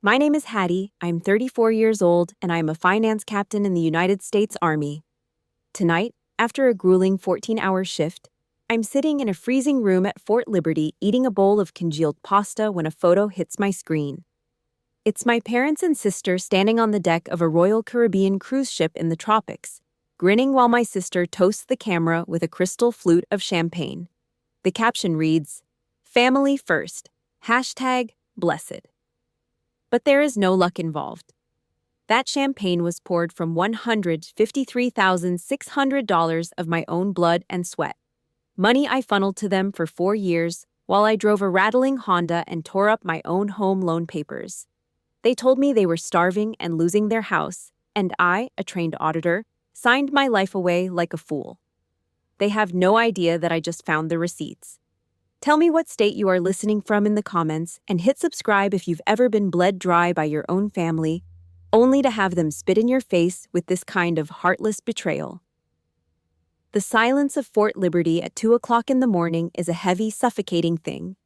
My name is Hattie, I'm 34 years old, and I am a finance captain in the United States Army. Tonight, after a grueling 14-hour shift, I'm sitting in a freezing room at Fort Liberty eating a bowl of congealed pasta when a photo hits my screen. It's my parents and sister standing on the deck of a Royal Caribbean cruise ship in the tropics, grinning while my sister toasts the camera with a crystal flute of champagne. The caption reads, "Family first, #blessed." But there is no luck involved. That champagne was poured from $153,600 of my own blood and sweat. Money I funneled to them for 4 years while I drove a rattling Honda and tore up my own home loan papers. They told me they were starving and losing their house, and I, a trained auditor, signed my life away like a fool. They have no idea that I just found the receipts. Tell me what state you are listening from in the comments and hit subscribe if you've ever been bled dry by your own family, only to have them spit in your face with this kind of heartless betrayal. The silence of Fort Liberty at 2 o'clock in the morning is a heavy, suffocating thing.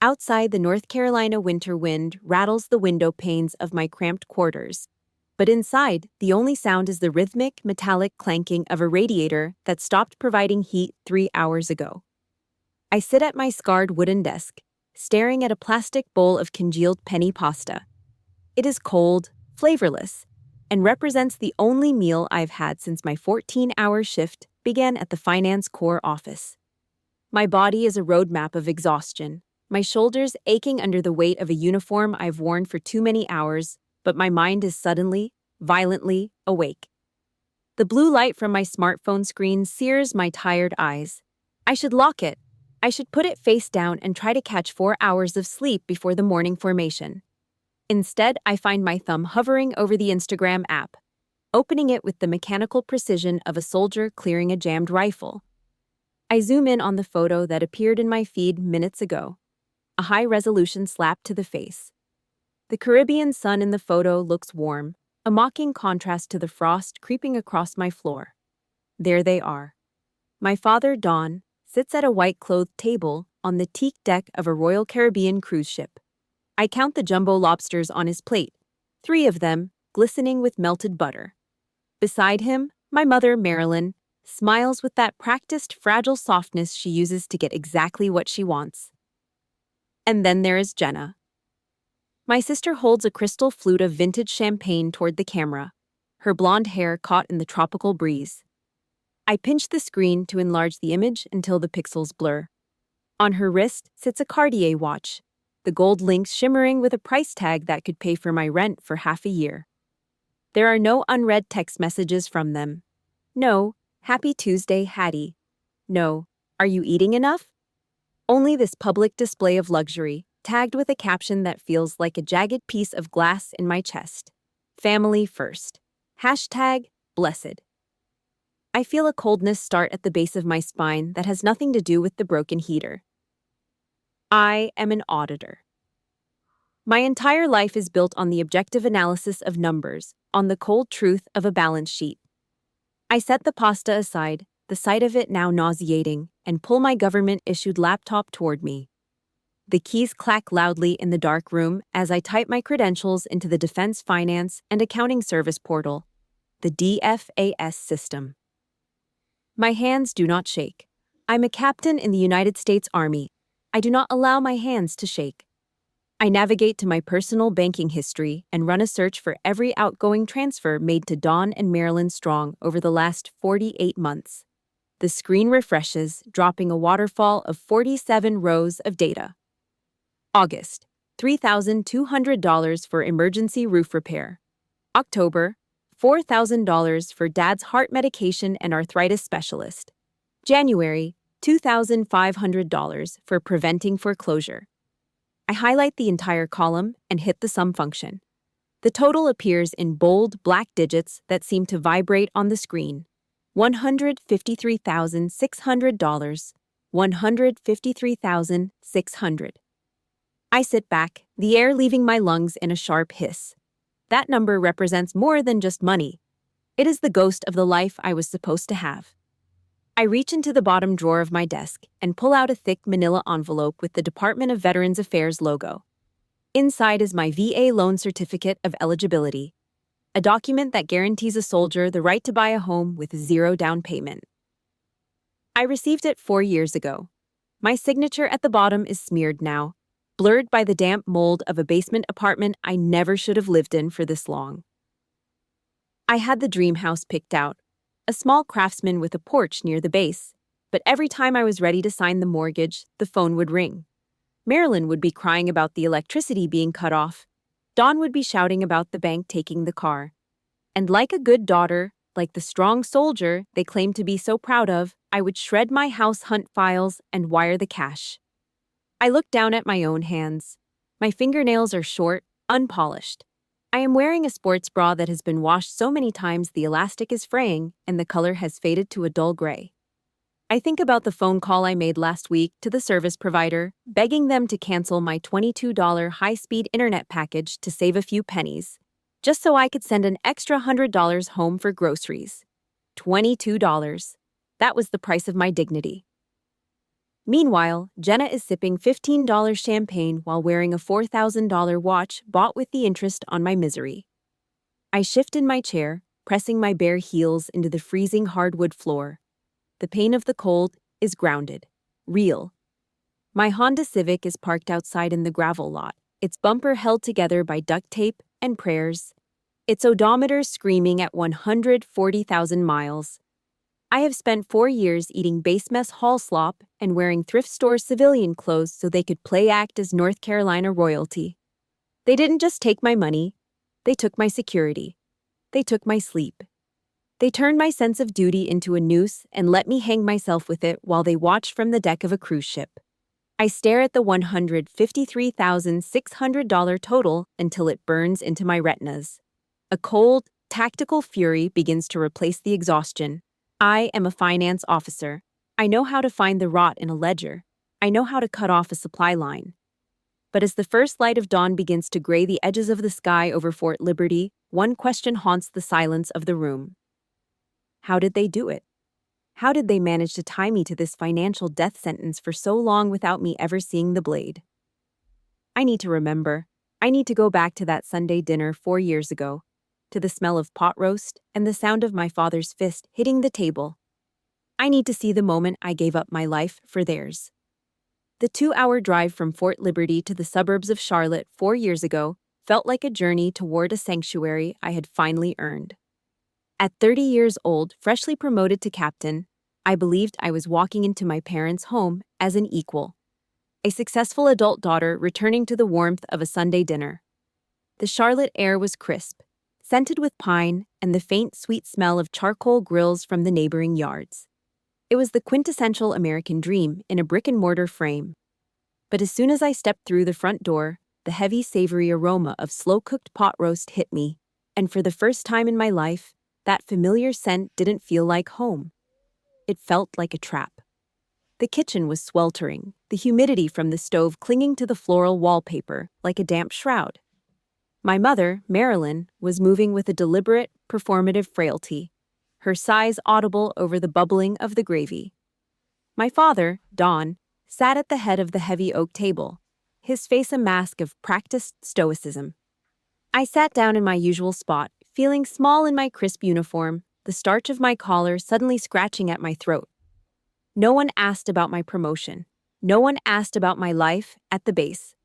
Outside, the North Carolina winter wind rattles the window panes of my cramped quarters, but inside, the only sound is the rhythmic, metallic clanking of a radiator that stopped providing heat 3 hours ago. I sit at my scarred wooden desk, staring at a plastic bowl of congealed penny pasta. It is cold, flavorless, and represents the only meal I've had since my 14-hour shift began at the Finance Corps office. My body is a roadmap of exhaustion, my shoulders aching under the weight of a uniform I've worn for too many hours, but my mind is suddenly, violently awake. The blue light from my smartphone screen sears my tired eyes. I should lock it. I should put it face down and try to catch 4 hours of sleep before the morning formation. Instead, I find my thumb hovering over the Instagram app, opening it with the mechanical precision of a soldier clearing a jammed rifle. I zoom in on the photo that appeared in my feed minutes ago, a high-resolution slap to the face. The Caribbean sun in the photo looks warm, a mocking contrast to the frost creeping across my floor. There they are. My father, Don, sits at a white-clothed table on the teak deck of a Royal Caribbean cruise ship. I count the jumbo lobsters on his plate, 3 of them glistening with melted butter. Beside him, my mother, Marilyn, smiles with that practiced, fragile softness she uses to get exactly what she wants. And then there is Jenna. My sister holds a crystal flute of vintage champagne toward the camera, her blonde hair caught in the tropical breeze. I pinch the screen to enlarge the image until the pixels blur. On her wrist sits a Cartier watch, the gold links shimmering with a price tag that could pay for my rent for half a year. There are no unread text messages from them. No, "Happy Tuesday, Hattie." No, "Are you eating enough?" Only this public display of luxury, tagged with a caption that feels like a jagged piece of glass in my chest. Family first. #blessed. I feel a coldness start at the base of my spine that has nothing to do with the broken heater. I am an auditor. My entire life is built on the objective analysis of numbers, on the cold truth of a balance sheet. I set the pasta aside, the sight of it now nauseating, and pull my government-issued laptop toward me. The keys clack loudly in the dark room as I type my credentials into the Defense Finance and Accounting Service portal, the DFAS system. My hands do not shake. I'm a captain in the United States Army. I do not allow my hands to shake. I navigate to my personal banking history and run a search for every outgoing transfer made to Dawn and Marilyn Strong over the last 48 months. The screen refreshes, dropping a waterfall of 47 rows of data. August, $3,200 for emergency roof repair. October, $4,000 for dad's heart medication and arthritis specialist. January, $2,500 for preventing foreclosure. I highlight the entire column and hit the sum function. The total appears in bold, black digits that seem to vibrate on the screen. $153,600. $153,600. I sit back, the air leaving my lungs in a sharp hiss. That number represents more than just money. It is the ghost of the life I was supposed to have. I reach into the bottom drawer of my desk and pull out a thick manila envelope with the Department of Veterans Affairs logo. Inside is my VA loan certificate of eligibility, a document that guarantees a soldier the right to buy a home with zero down payment. I received it 4 years ago. My signature at the bottom is smeared now, blurred by the damp mold of a basement apartment I never should have lived in for this long. I had the dream house picked out, a small craftsman with a porch near the base, but every time I was ready to sign the mortgage, the phone would ring. Marilyn would be crying about the electricity being cut off. Dawn would be shouting about the bank taking the car. And like a good daughter, like the strong soldier they claimed to be so proud of, I would shred my house hunt files and wire the cash. I looked down at my own hands. My fingernails are short, unpolished. I am wearing a sports bra that has been washed so many times the elastic is fraying and the color has faded to a dull gray. I think about the phone call I made last week to the service provider, begging them to cancel my $22 high-speed internet package to save a few pennies, just so I could send an extra $100 home for groceries. $22. That was the price of my dignity. Meanwhile, Jenna is sipping $15 champagne while wearing a $4,000 watch bought with the interest on my misery. I shift in my chair, pressing my bare heels into the freezing hardwood floor. The pain of the cold is grounded, real. My Honda Civic is parked outside in the gravel lot, its bumper held together by duct tape and prayers, its odometer screaming at 140,000 miles. I have spent 4 years eating base mess hall slop and wearing thrift store civilian clothes so they could play act as North Carolina royalty. They didn't just take my money, they took my security. They took my sleep. They turned my sense of duty into a noose and let me hang myself with it while they watched from the deck of a cruise ship. I stare at the $153,600 total until it burns into my retinas. A cold, tactical fury begins to replace the exhaustion. I am a finance officer. I know how to find the rot in a ledger. I know how to cut off a supply line. But as the first light of dawn begins to gray the edges of the sky over Fort Liberty, one question haunts the silence of the room. How did they do it? How did they manage to tie me to this financial death sentence for so long without me ever seeing the blade? I need to remember. I need to go back to that Sunday dinner 4 years ago, to the smell of pot roast and the sound of my father's fist hitting the table. I need to see the moment I gave up my life for theirs. The 2-hour drive from Fort Liberty to the suburbs of Charlotte 4 years ago felt like a journey toward a sanctuary I had finally earned. At 30 years old, freshly promoted to captain, I believed I was walking into my parents' home as an equal. A successful adult daughter returning to the warmth of a Sunday dinner. The Charlotte air was crisp, scented with pine and the faint sweet smell of charcoal grills from the neighboring yards. It was the quintessential American dream in a brick-and-mortar frame. But as soon as I stepped through the front door, the heavy, savory aroma of slow-cooked pot roast hit me, and for the first time in my life, that familiar scent didn't feel like home. It felt like a trap. The kitchen was sweltering, the humidity from the stove clinging to the floral wallpaper like a damp shroud. My mother, Marilyn, was moving with a deliberate, performative frailty, her sighs audible over the bubbling of the gravy. My father, Don, sat at the head of the heavy oak table, his face a mask of practiced stoicism. I sat down in my usual spot, feeling small in my crisp uniform, the starch of my collar suddenly scratching at my throat. No one asked about my promotion. No one asked about my life at the base.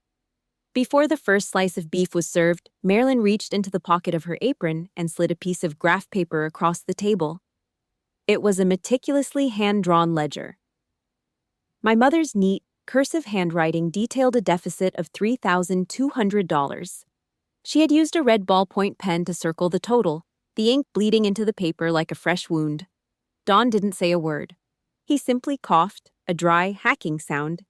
Before the first slice of beef was served, Marilyn reached into the pocket of her apron and slid a piece of graph paper across the table. It was a meticulously hand-drawn ledger. My mother's neat, cursive handwriting detailed a deficit of $3,200. She had used a red ballpoint pen to circle the total, the ink bleeding into the paper like a fresh wound. Don didn't say a word. He simply coughed, a dry, hacking sound,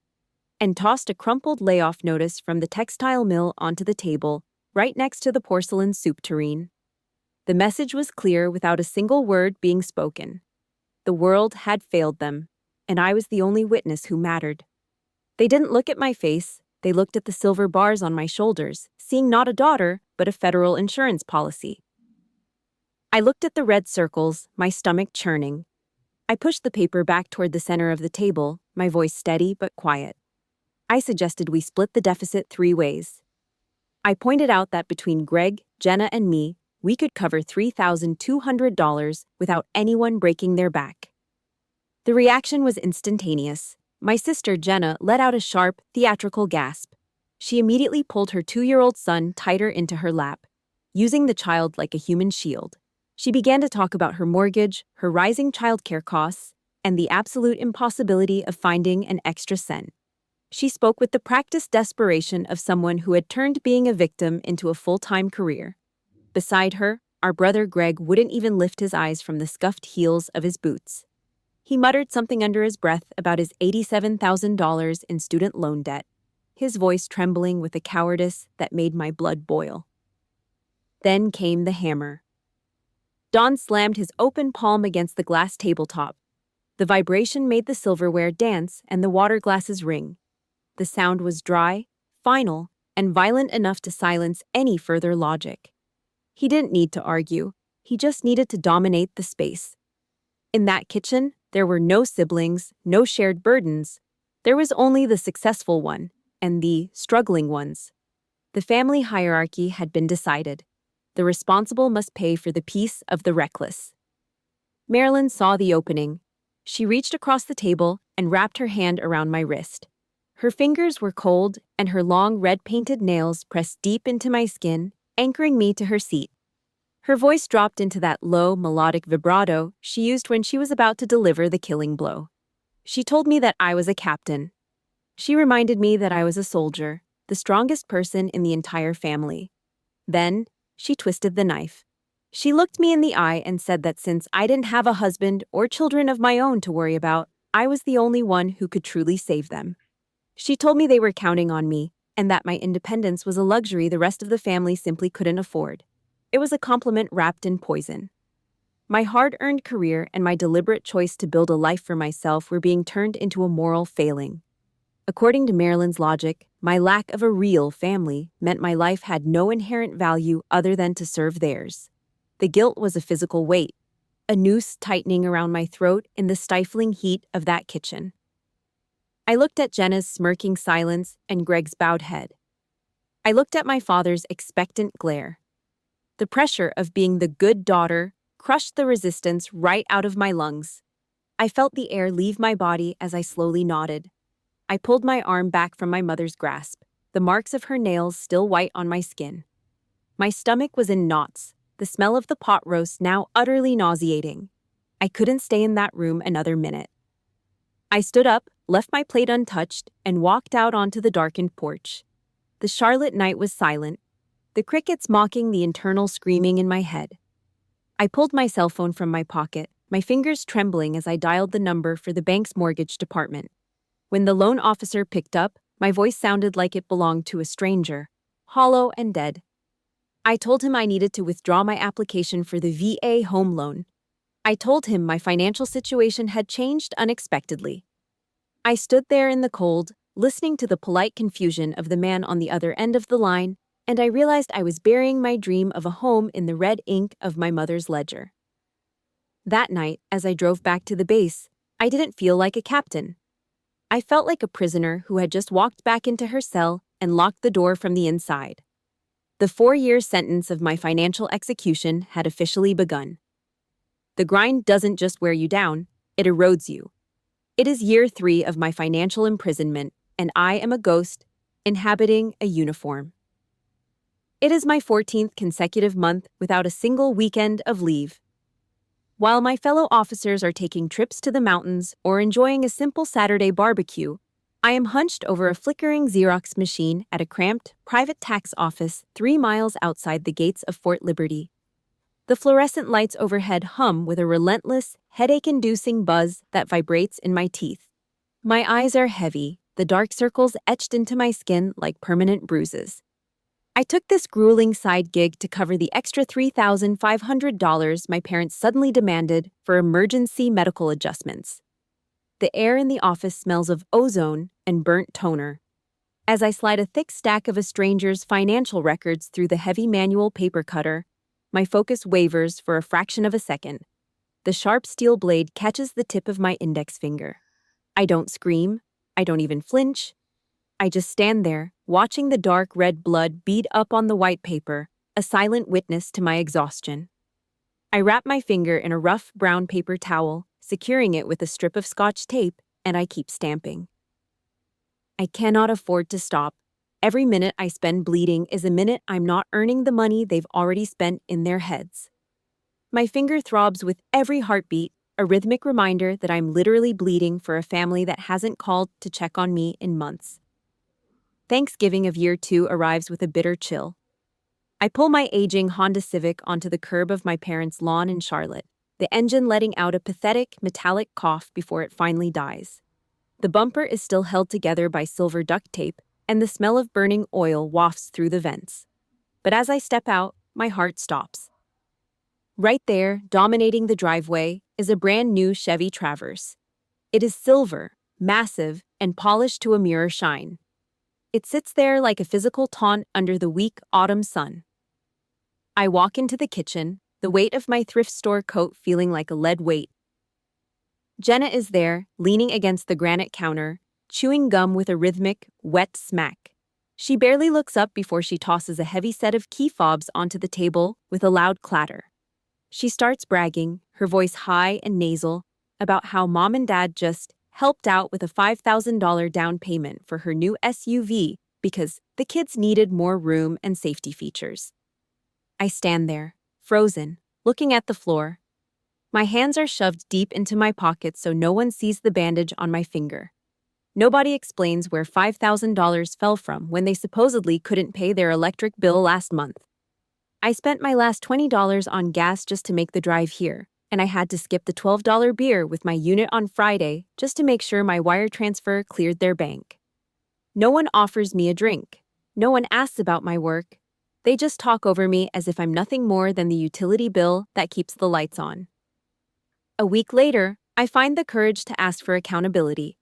and tossed a crumpled layoff notice from the textile mill onto the table, right next to the porcelain soup tureen. The message was clear without a single word being spoken. The world had failed them, and I was the only witness who mattered. They didn't look at my face. They looked at the silver bars on my shoulders, seeing not a daughter, but a federal insurance policy. I looked at the red circles, my stomach churning. I pushed the paper back toward the center of the table, my voice steady but quiet. I suggested we split the deficit 3 ways. I pointed out that between Greg, Jenna, and me, we could cover $3,200 without anyone breaking their back. The reaction was instantaneous. My sister Jenna let out a sharp, theatrical gasp. She immediately pulled her 2-year-old son tighter into her lap, using the child like a human shield. She began to talk about her mortgage, her rising childcare costs, and the absolute impossibility of finding an extra cent. She spoke with the practiced desperation of someone who had turned being a victim into a full-time career. Beside her, our brother Greg wouldn't even lift his eyes from the scuffed heels of his boots. He muttered something under his breath about his $87,000 in student loan debt, his voice trembling with a cowardice that made my blood boil. Then came the hammer. Don slammed his open palm against the glass tabletop. The vibration made the silverware dance and the water glasses ring. The sound was dry, final, and violent enough to silence any further logic. He didn't need to argue. He just needed to dominate the space. In that kitchen, there were no siblings, no shared burdens. There was only the successful one and the struggling ones. The family hierarchy had been decided. The responsible must pay for the peace of the reckless. Marilyn saw the opening. She reached across the table and wrapped her hand around my wrist. Her fingers were cold, and her long red-painted nails pressed deep into my skin, anchoring me to her seat. Her voice dropped into that low, melodic vibrato she used when she was about to deliver the killing blow. She told me that I was a captain. She reminded me that I was a soldier, the strongest person in the entire family. Then, she twisted the knife. She looked me in the eye and said that since I didn't have a husband or children of my own to worry about, I was the only one who could truly save them. She told me they were counting on me, and that my independence was a luxury the rest of the family simply couldn't afford. It was a compliment wrapped in poison. My hard-earned career and my deliberate choice to build a life for myself were being turned into a moral failing. According to Marilyn's logic, my lack of a real family meant my life had no inherent value other than to serve theirs. The guilt was a physical weight, a noose tightening around my throat in the stifling heat of that kitchen. I looked at Jenna's smirking silence and Greg's bowed head. I looked at my father's expectant glare. The pressure of being the good daughter crushed the resistance right out of my lungs. I felt the air leave my body as I slowly nodded. I pulled my arm back from my mother's grasp, the marks of her nails still white on my skin. My stomach was in knots, the smell of the pot roast now utterly nauseating. I couldn't stay in that room another minute. I stood up, left my plate untouched, and walked out onto the darkened porch. The Charlotte night was silent, the crickets mocking the internal screaming in my head. I pulled my cell phone from my pocket, my fingers trembling as I dialed the number for the bank's mortgage department. When the loan officer picked up, my voice sounded like it belonged to a stranger, hollow and dead. I told him I needed to withdraw my application for the VA home loan. I told him my financial situation had changed unexpectedly. I stood there in the cold, listening to the polite confusion of the man on the other end of the line, and I realized I was burying my dream of a home in the red ink of my mother's ledger. That night, as I drove back to the base, I didn't feel like a captain. I felt like a prisoner who had just walked back into her cell and locked the door from the inside. The 4-year sentence of my financial execution had officially begun. The grind doesn't just wear you down, it erodes you. It is year 3 of my financial imprisonment, and I am a ghost inhabiting a uniform. It is my 14th consecutive month without a single weekend of leave. While my fellow officers are taking trips to the mountains or enjoying a simple Saturday barbecue, I am hunched over a flickering Xerox machine at a cramped, private tax office 3 miles outside the gates of Fort Liberty. The fluorescent lights overhead hum with a relentless, headache-inducing buzz that vibrates in my teeth. My eyes are heavy, the dark circles etched into my skin like permanent bruises. I took this grueling side gig to cover the extra $3,500 my parents suddenly demanded for emergency medical adjustments. The air in the office smells of ozone and burnt toner. As I slide a thick stack of a stranger's financial records through the heavy manual paper cutter, my focus wavers for a fraction of a second. The sharp steel blade catches the tip of my index finger. I don't scream. I don't even flinch. I just stand there, watching the dark red blood bead up on the white paper, a silent witness to my exhaustion. I wrap my finger in a rough brown paper towel, securing it with a strip of Scotch tape, and I keep stamping. I cannot afford to stop. Every minute I spend bleeding is a minute I'm not earning the money they've already spent in their heads. My finger throbs with every heartbeat, a rhythmic reminder that I'm literally bleeding for a family that hasn't called to check on me in months. Thanksgiving of year 2 arrives with a bitter chill. I pull my aging Honda Civic onto the curb of my parents' lawn in Charlotte, the engine letting out a pathetic, metallic cough before it finally dies. The bumper is still held together by silver duct tape, and the smell of burning oil wafts through the vents. But as I step out, my heart stops. Right there, dominating the driveway, is a brand new Chevy Traverse. It is silver, massive, and polished to a mirror shine. It sits there like a physical taunt under the weak autumn sun. I walk into the kitchen, the weight of my thrift store coat feeling like a lead weight. Jenna is there, leaning against the granite counter, chewing gum with a rhythmic, wet smack. She barely looks up before she tosses a heavy set of key fobs onto the table with a loud clatter. She starts bragging, her voice high and nasal, about how Mom and Dad just helped out with a $5,000 down payment for her new SUV because the kids needed more room and safety features. I stand there, frozen, looking at the floor. My hands are shoved deep into my pockets so no one sees the bandage on my finger. Nobody explains where $5,000 fell from when they supposedly couldn't pay their electric bill last month. I spent my last $20 on gas just to make the drive here, and I had to skip the $12 beer with my unit on Friday just to make sure my wire transfer cleared their bank. No one offers me a drink. No one asks about my work. They just talk over me as if I'm nothing more than the utility bill that keeps the lights on. A week later, I find the courage to ask for accountability.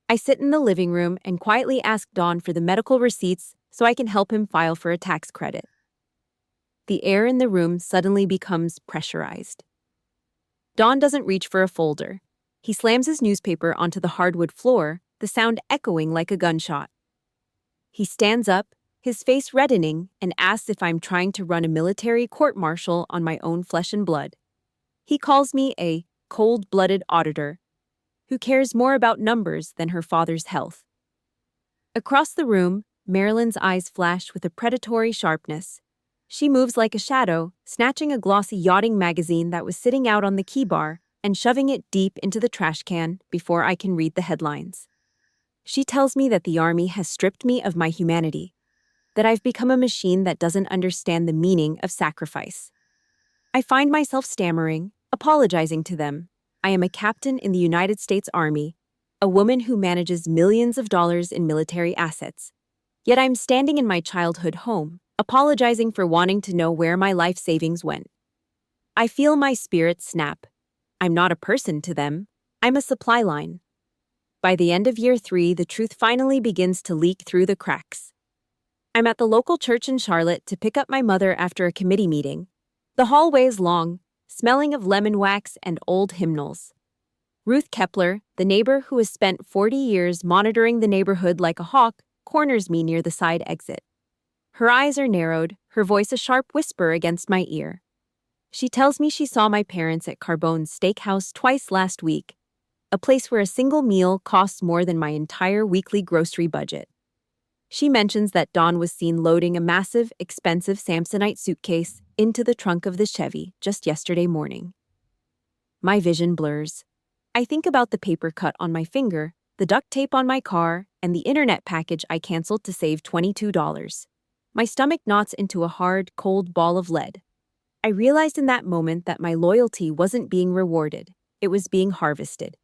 I sit in the living room and quietly ask Don for the medical receipts so I can help him file for a tax credit. The air in the room suddenly becomes pressurized. Don doesn't reach for a folder. He slams his newspaper onto the hardwood floor, the sound echoing like a gunshot. He stands up, his face reddening, and asks if I'm trying to run a military court-martial on my own flesh and blood. He calls me a cold-blooded auditor who cares more about numbers than her father's health. Across the room, Marilyn's eyes flash with a predatory sharpness. She moves like a shadow, snatching a glossy yachting magazine that was sitting out on the key bar and shoving it deep into the trash can before I can read the headlines. She tells me that the Army has stripped me of my humanity, that I've become a machine that doesn't understand the meaning of sacrifice. I find myself stammering, apologizing to them. I am a captain in the United States Army, a woman who manages millions of dollars in military assets. Yet I'm standing in my childhood home, apologizing for wanting to know where my life savings went. I feel my spirit snap. I'm not a person to them. I'm a supply line. By the end of year 3, the truth finally begins to leak through the cracks. I'm at the local church in Charlotte to pick up my mother after a committee meeting. The hallway is long, smelling of lemon wax and old hymnals. Ruth Kepler, the neighbor who has spent 40 years monitoring the neighborhood like a hawk, corners me near the side exit. Her eyes are narrowed, her voice a sharp whisper against my ear. She tells me she saw my parents at Carbone's Steakhouse twice last week, a place where a single meal costs more than my entire weekly grocery budget. She mentions that Don was seen loading a massive, expensive Samsonite suitcase into the trunk of the Chevy just yesterday morning. My vision blurs. I think about the paper cut on my finger, the duct tape on my car, and the internet package I canceled to save $22. My stomach knots into a hard, cold ball of lead. I realized in that moment that my loyalty wasn't being rewarded, it was being harvested.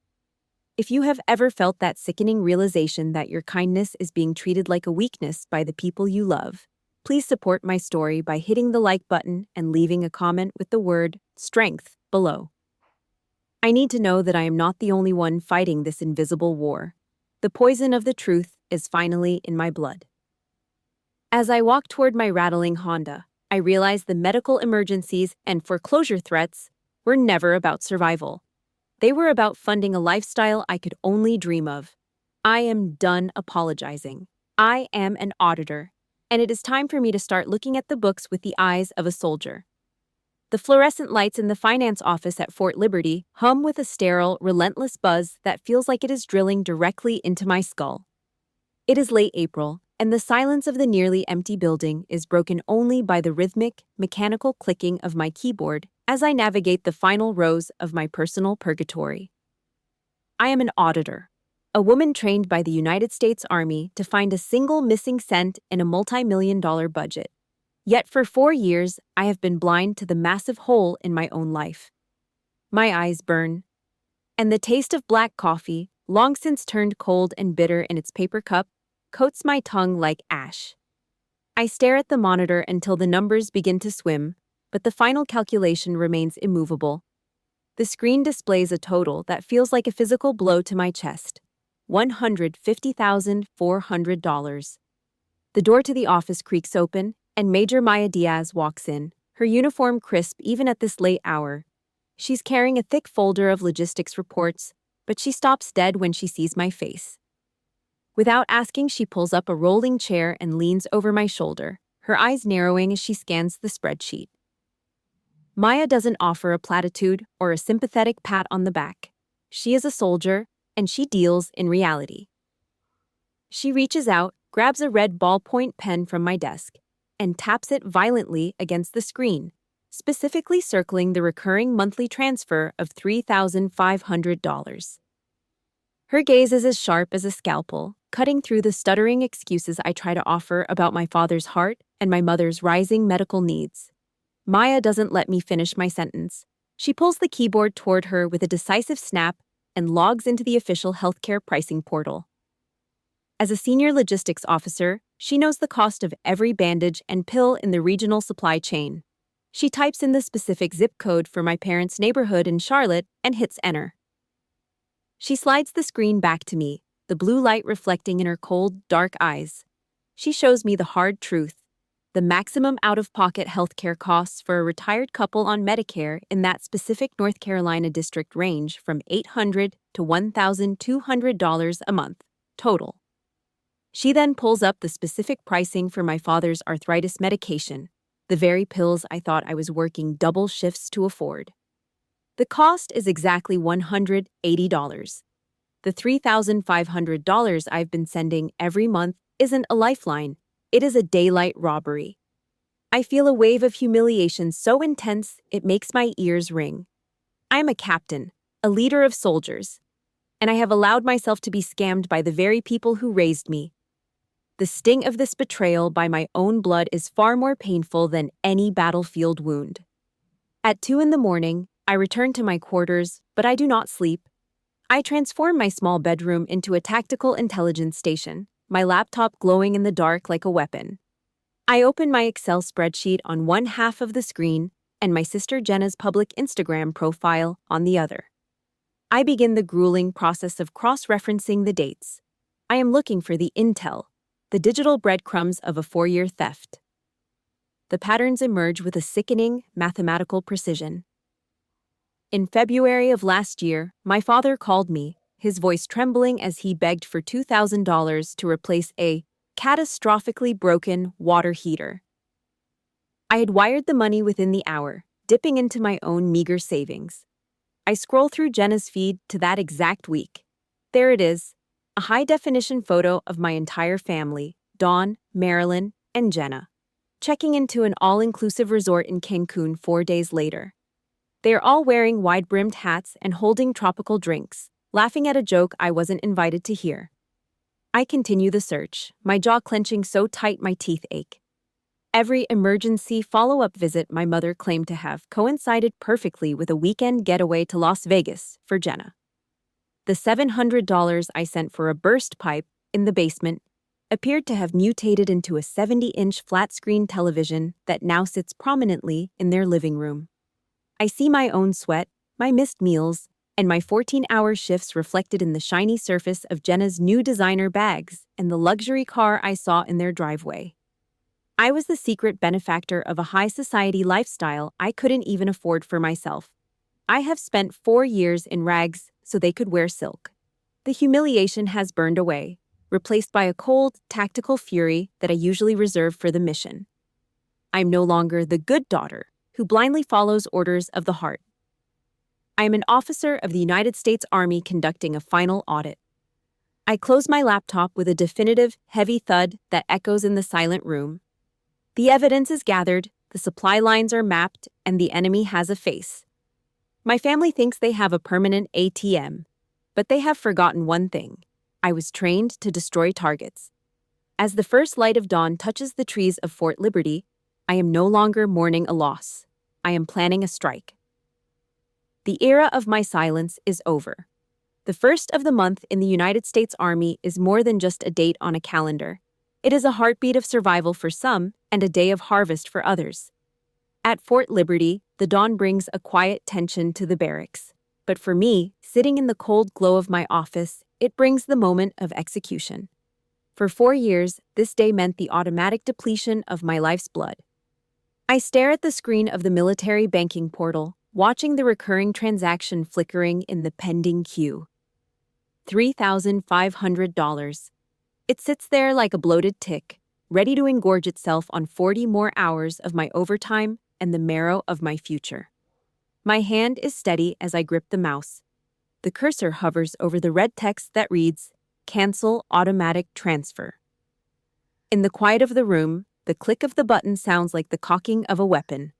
If you have ever felt that sickening realization that your kindness is being treated like a weakness by the people you love, please support my story by hitting the like button and leaving a comment with the word strength below. I need to know that I am not the only one fighting this invisible war. The poison of the truth is finally in my blood. As I walk toward my rattling Honda, I realize the medical emergencies and foreclosure threats were never about survival. They were about funding a lifestyle I could only dream of. I am done apologizing. I am an auditor, and it is time for me to start looking at the books with the eyes of a soldier. The fluorescent lights in the finance office at Fort Liberty hum with a sterile, relentless buzz that feels like it is drilling directly into my skull. It is late April, and the silence of the nearly empty building is broken only by the rhythmic, mechanical clicking of my keyboard as I navigate the final rows of my personal purgatory. I am an auditor, a woman trained by the United States Army to find a single missing cent in a multi-million-dollar budget. Yet for 4 years, I have been blind to the massive hole in my own life. My eyes burn, and the taste of black coffee, long since turned cold and bitter in its paper cup, coats my tongue like ash. I stare at the monitor until the numbers begin to swim, but the final calculation remains immovable. The screen displays a total that feels like a physical blow to my chest: $150,400. The door to the office creaks open, and Major Maya Diaz walks in, her uniform crisp even at this late hour. She's carrying a thick folder of logistics reports, but she stops dead when she sees my face. Without asking, she pulls up a rolling chair and leans over my shoulder, her eyes narrowing as she scans the spreadsheet. Maya doesn't offer a platitude or a sympathetic pat on the back. She is a soldier, and she deals in reality. She reaches out, grabs a red ballpoint pen from my desk, and taps it violently against the screen, specifically circling the recurring monthly transfer of $3,500. Her gaze is as sharp as a scalpel, cutting through the stuttering excuses I try to offer about my father's heart and my mother's rising medical needs. Maya doesn't let me finish my sentence. She pulls the keyboard toward her with a decisive snap and logs into the official healthcare pricing portal. As a senior logistics officer, she knows the cost of every bandage and pill in the regional supply chain. She types in the specific zip code for my parents' neighborhood in Charlotte and hits enter. She slides the screen back to me, the blue light reflecting in her cold, dark eyes. She shows me the hard truth. The maximum out-of-pocket healthcare costs for a retired couple on Medicare in that specific North Carolina district range from $800 to $1,200 a month, total. She then pulls up the specific pricing for my father's arthritis medication, the very pills I thought I was working double shifts to afford. The cost is exactly $180. The $3,500 I've been sending every month isn't a lifeline. It is a daylight robbery. I feel a wave of humiliation so intense it makes my ears ring. I'm a captain, a leader of soldiers, and I have allowed myself to be scammed by the very people who raised me. The sting of this betrayal by my own blood is far more painful than any battlefield wound. At 2 a.m, I return to my quarters, but I do not sleep. I transform my small bedroom into a tactical intelligence station, my laptop glowing in the dark like a weapon. I open my Excel spreadsheet on one half of the screen and my sister Jenna's public Instagram profile on the other. I begin the grueling process of cross-referencing the dates. I am looking for the intel, the digital breadcrumbs of a 4-year theft. The patterns emerge with a sickening mathematical precision. In February of last year, my father called me, his voice trembling as he begged for $2,000 to replace a catastrophically broken water heater. I had wired the money within the hour, dipping into my own meager savings. I scroll through Jenna's feed to that exact week. There it is, a high-definition photo of my entire family, Dawn, Marilyn, and Jenna, checking into an all-inclusive resort in Cancun 4 days later. They are all wearing wide-brimmed hats and holding tropical drinks, laughing at a joke I wasn't invited to hear. I continue the search, my jaw clenching so tight my teeth ache. Every emergency follow-up visit my mother claimed to have coincided perfectly with a weekend getaway to Las Vegas for Jenna. The $700 I sent for a burst pipe in the basement appeared to have mutated into a 70-inch flat-screen television that now sits prominently in their living room. I see my own sweat, my missed meals, and my 14-hour shifts reflected in the shiny surface of Jenna's new designer bags and the luxury car I saw in their driveway. I was the secret benefactor of a high-society lifestyle I couldn't even afford for myself. I have spent 4 years in rags so they could wear silk. The humiliation has burned away, replaced by a cold, tactical fury that I usually reserve for the mission. I'm no longer the good daughter who blindly follows orders of the heart. I am an officer of the United States Army conducting a final audit. I close my laptop with a definitive, heavy thud that echoes in the silent room. The evidence is gathered, the supply lines are mapped, and the enemy has a face. My family thinks they have a permanent ATM, but they have forgotten one thing. I was trained to destroy targets. As the first light of dawn touches the trees of Fort Liberty, I am no longer mourning a loss. I am planning a strike. The era of my silence is over. The first of the month in the United States Army is more than just a date on a calendar. It is a heartbeat of survival for some and a day of harvest for others. At Fort Liberty, the dawn brings a quiet tension to the barracks. But for me, sitting in the cold glow of my office, it brings the moment of execution. For 4 years, this day meant the automatic depletion of my life's blood. I stare at the screen of the military banking portal, watching the recurring transaction flickering in the pending queue. $3,500. It sits there like a bloated tick, ready to engorge itself on 40 more hours of my overtime and the marrow of my future. My hand is steady as I grip the mouse. The cursor hovers over the red text that reads, "Cancel automatic transfer." In the quiet of the room, the click of the button sounds like the cocking of a weapon.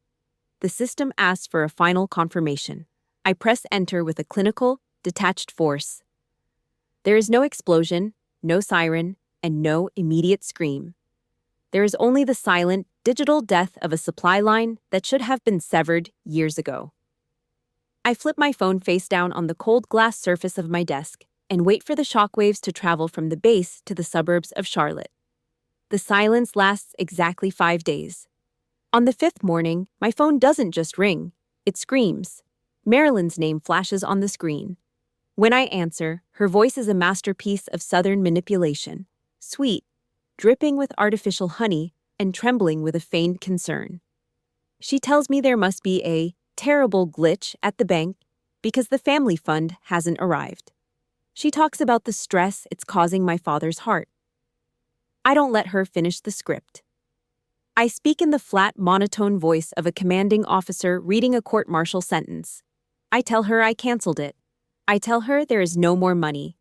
The system asks for a final confirmation. I press enter with a clinical, detached force. There is no explosion, no siren, and no immediate scream. There is only the silent, digital death of a supply line that should have been severed years ago. I flip my phone face down on the cold glass surface of my desk and wait for the shockwaves to travel from the base to the suburbs of Charlotte. The silence lasts exactly 5 days. On the 5th morning, my phone doesn't just ring, it screams. Marilyn's name flashes on the screen. When I answer, her voice is a masterpiece of Southern manipulation, sweet, dripping with artificial honey, and trembling with a feigned concern. She tells me there must be a terrible glitch at the bank because the family fund hasn't arrived. She talks about the stress it's causing my father's heart. I don't let her finish the script. I speak in the flat, monotone voice of a commanding officer reading a court-martial sentence. I tell her I canceled it. I tell her there is no more money.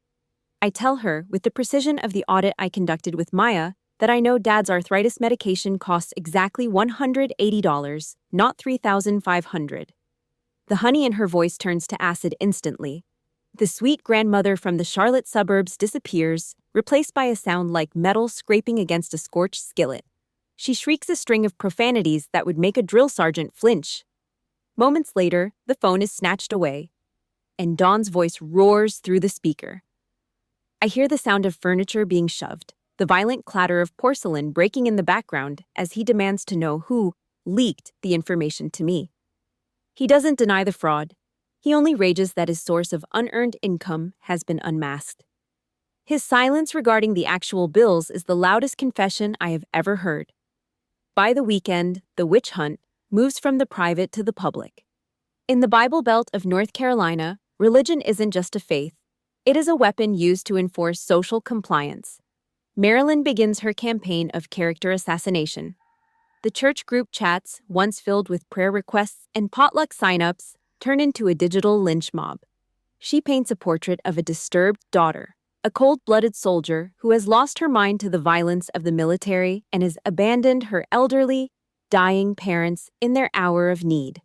I tell her, with the precision of the audit I conducted with Maya, that I know Dad's arthritis medication costs exactly $180, not $3,500. The honey in her voice turns to acid instantly. The sweet grandmother from the Charlotte suburbs disappears, replaced by a sound like metal scraping against a scorched skillet. She shrieks a string of profanities that would make a drill sergeant flinch. Moments later, the phone is snatched away, and Don's voice roars through the speaker. I hear the sound of furniture being shoved, the violent clatter of porcelain breaking in the background as he demands to know who leaked the information to me. He doesn't deny the fraud. He only rages that his source of unearned income has been unmasked. His silence regarding the actual bills is the loudest confession I have ever heard. By the weekend, the witch hunt moves from the private to the public. In the Bible Belt of North Carolina, religion isn't just a faith. It is a weapon used to enforce social compliance. Marilyn begins her campaign of character assassination. The church group chats, once filled with prayer requests and potluck sign-ups, turn into a digital lynch mob. She paints a portrait of a disturbed daughter, a cold-blooded soldier who has lost her mind to the violence of the military and has abandoned her elderly, dying parents in their hour of need.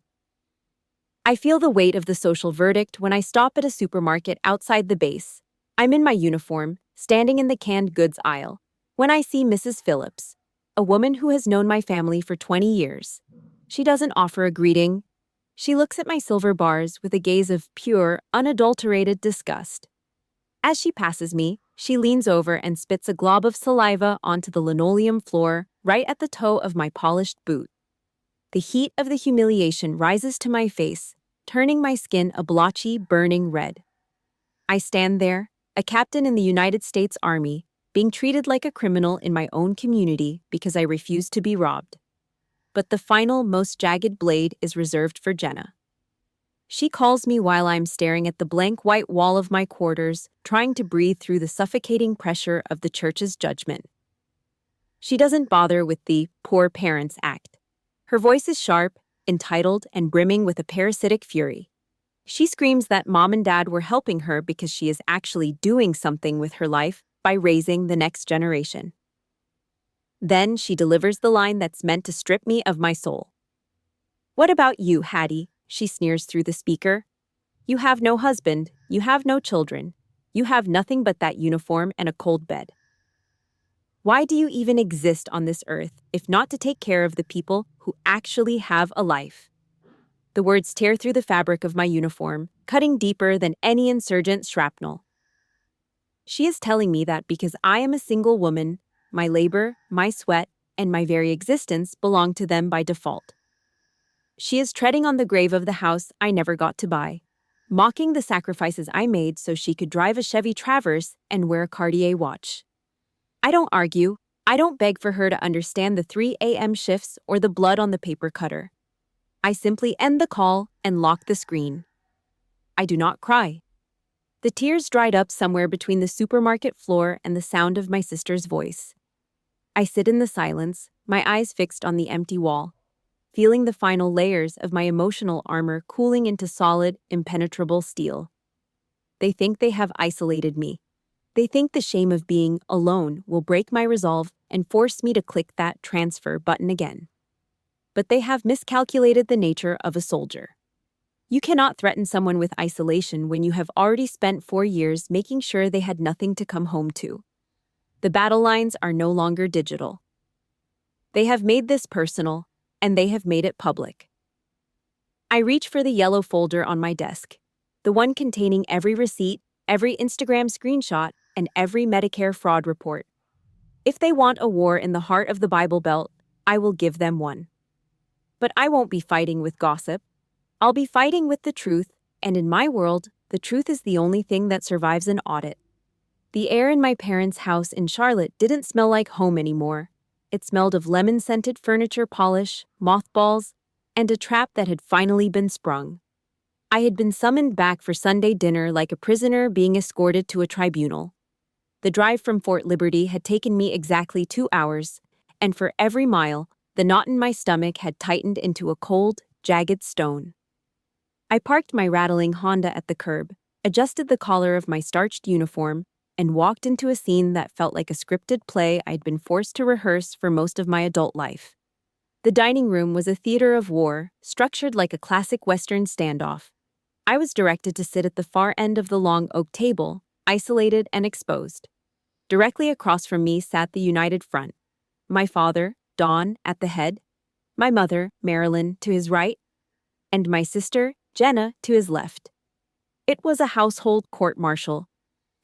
I feel the weight of the social verdict when I stop at a supermarket outside the base. I'm in my uniform, standing in the canned goods aisle, when I see Mrs. Phillips, a woman who has known my family for 20 years. She doesn't offer a greeting. She looks at my silver bars with a gaze of pure, unadulterated disgust. As she passes me, she leans over and spits a glob of saliva onto the linoleum floor right at the toe of my polished boot. The heat of the humiliation rises to my face, turning my skin a blotchy, burning red. I stand there, a captain in the United States Army, being treated like a criminal in my own community because I refuse to be robbed. But the final, most jagged blade is reserved for Jenna. She calls me while I'm staring at the blank white wall of my quarters, trying to breathe through the suffocating pressure of the church's judgment. She doesn't bother with the poor parents act. Her voice is sharp, entitled, and brimming with a parasitic fury. She screams that mom and dad were helping her because she is actually doing something with her life by raising the next generation. Then she delivers the line that's meant to strip me of my soul. "What about you, Hattie?" she sneers through the speaker. "You have no husband, you have no children, you have nothing but that uniform and a cold bed. Why do you even exist on this earth if not to take care of the people who actually have a life?" The words tear through the fabric of my uniform, cutting deeper than any insurgent shrapnel. She is telling me that because I am a single woman, my labor, my sweat, and my very existence belong to them by default. She is treading on the grave of the house I never got to buy, mocking the sacrifices I made so she could drive a Chevy Traverse and wear a Cartier watch. I don't argue. I don't beg for her to understand the 3 a.m. shifts or the blood on the paper cutter. I simply end the call and lock the screen. I do not cry. The tears dried up somewhere between the supermarket floor and the sound of my sister's voice. I sit in the silence, my eyes fixed on the empty wall, feeling the final layers of my emotional armor cooling into solid, impenetrable steel. They think they have isolated me. They think the shame of being alone will break my resolve and force me to click that transfer button again. But they have miscalculated the nature of a soldier. You cannot threaten someone with isolation when you have already spent 4 years making sure they had nothing to come home to. The battle lines are no longer digital. They have made this personal, and they have made it public. I reach for the yellow folder on my desk, the one containing every receipt, every Instagram screenshot, and every Medicare fraud report. If they want a war in the heart of the Bible Belt, I will give them one. But I won't be fighting with gossip. I'll be fighting with the truth, and in my world, the truth is the only thing that survives an audit. The air in my parents' house in Charlotte didn't smell like home anymore. It smelled of lemon-scented furniture polish, mothballs, and a trap that had finally been sprung. I had been summoned back for Sunday dinner like a prisoner being escorted to a tribunal. The drive from Fort Liberty had taken me exactly 2 hours, and for every mile, the knot in my stomach had tightened into a cold, jagged stone. I parked my rattling Honda at the curb, adjusted the collar of my starched uniform, and walked into a scene that felt like a scripted play I'd been forced to rehearse for most of my adult life. The dining room was a theater of war, structured like a classic Western standoff. I was directed to sit at the far end of the long oak table, isolated and exposed. Directly across from me sat the United Front. My father, Don, at the head, my mother, Marilyn, to his right, and my sister, Jenna, to his left. It was a household court-martial,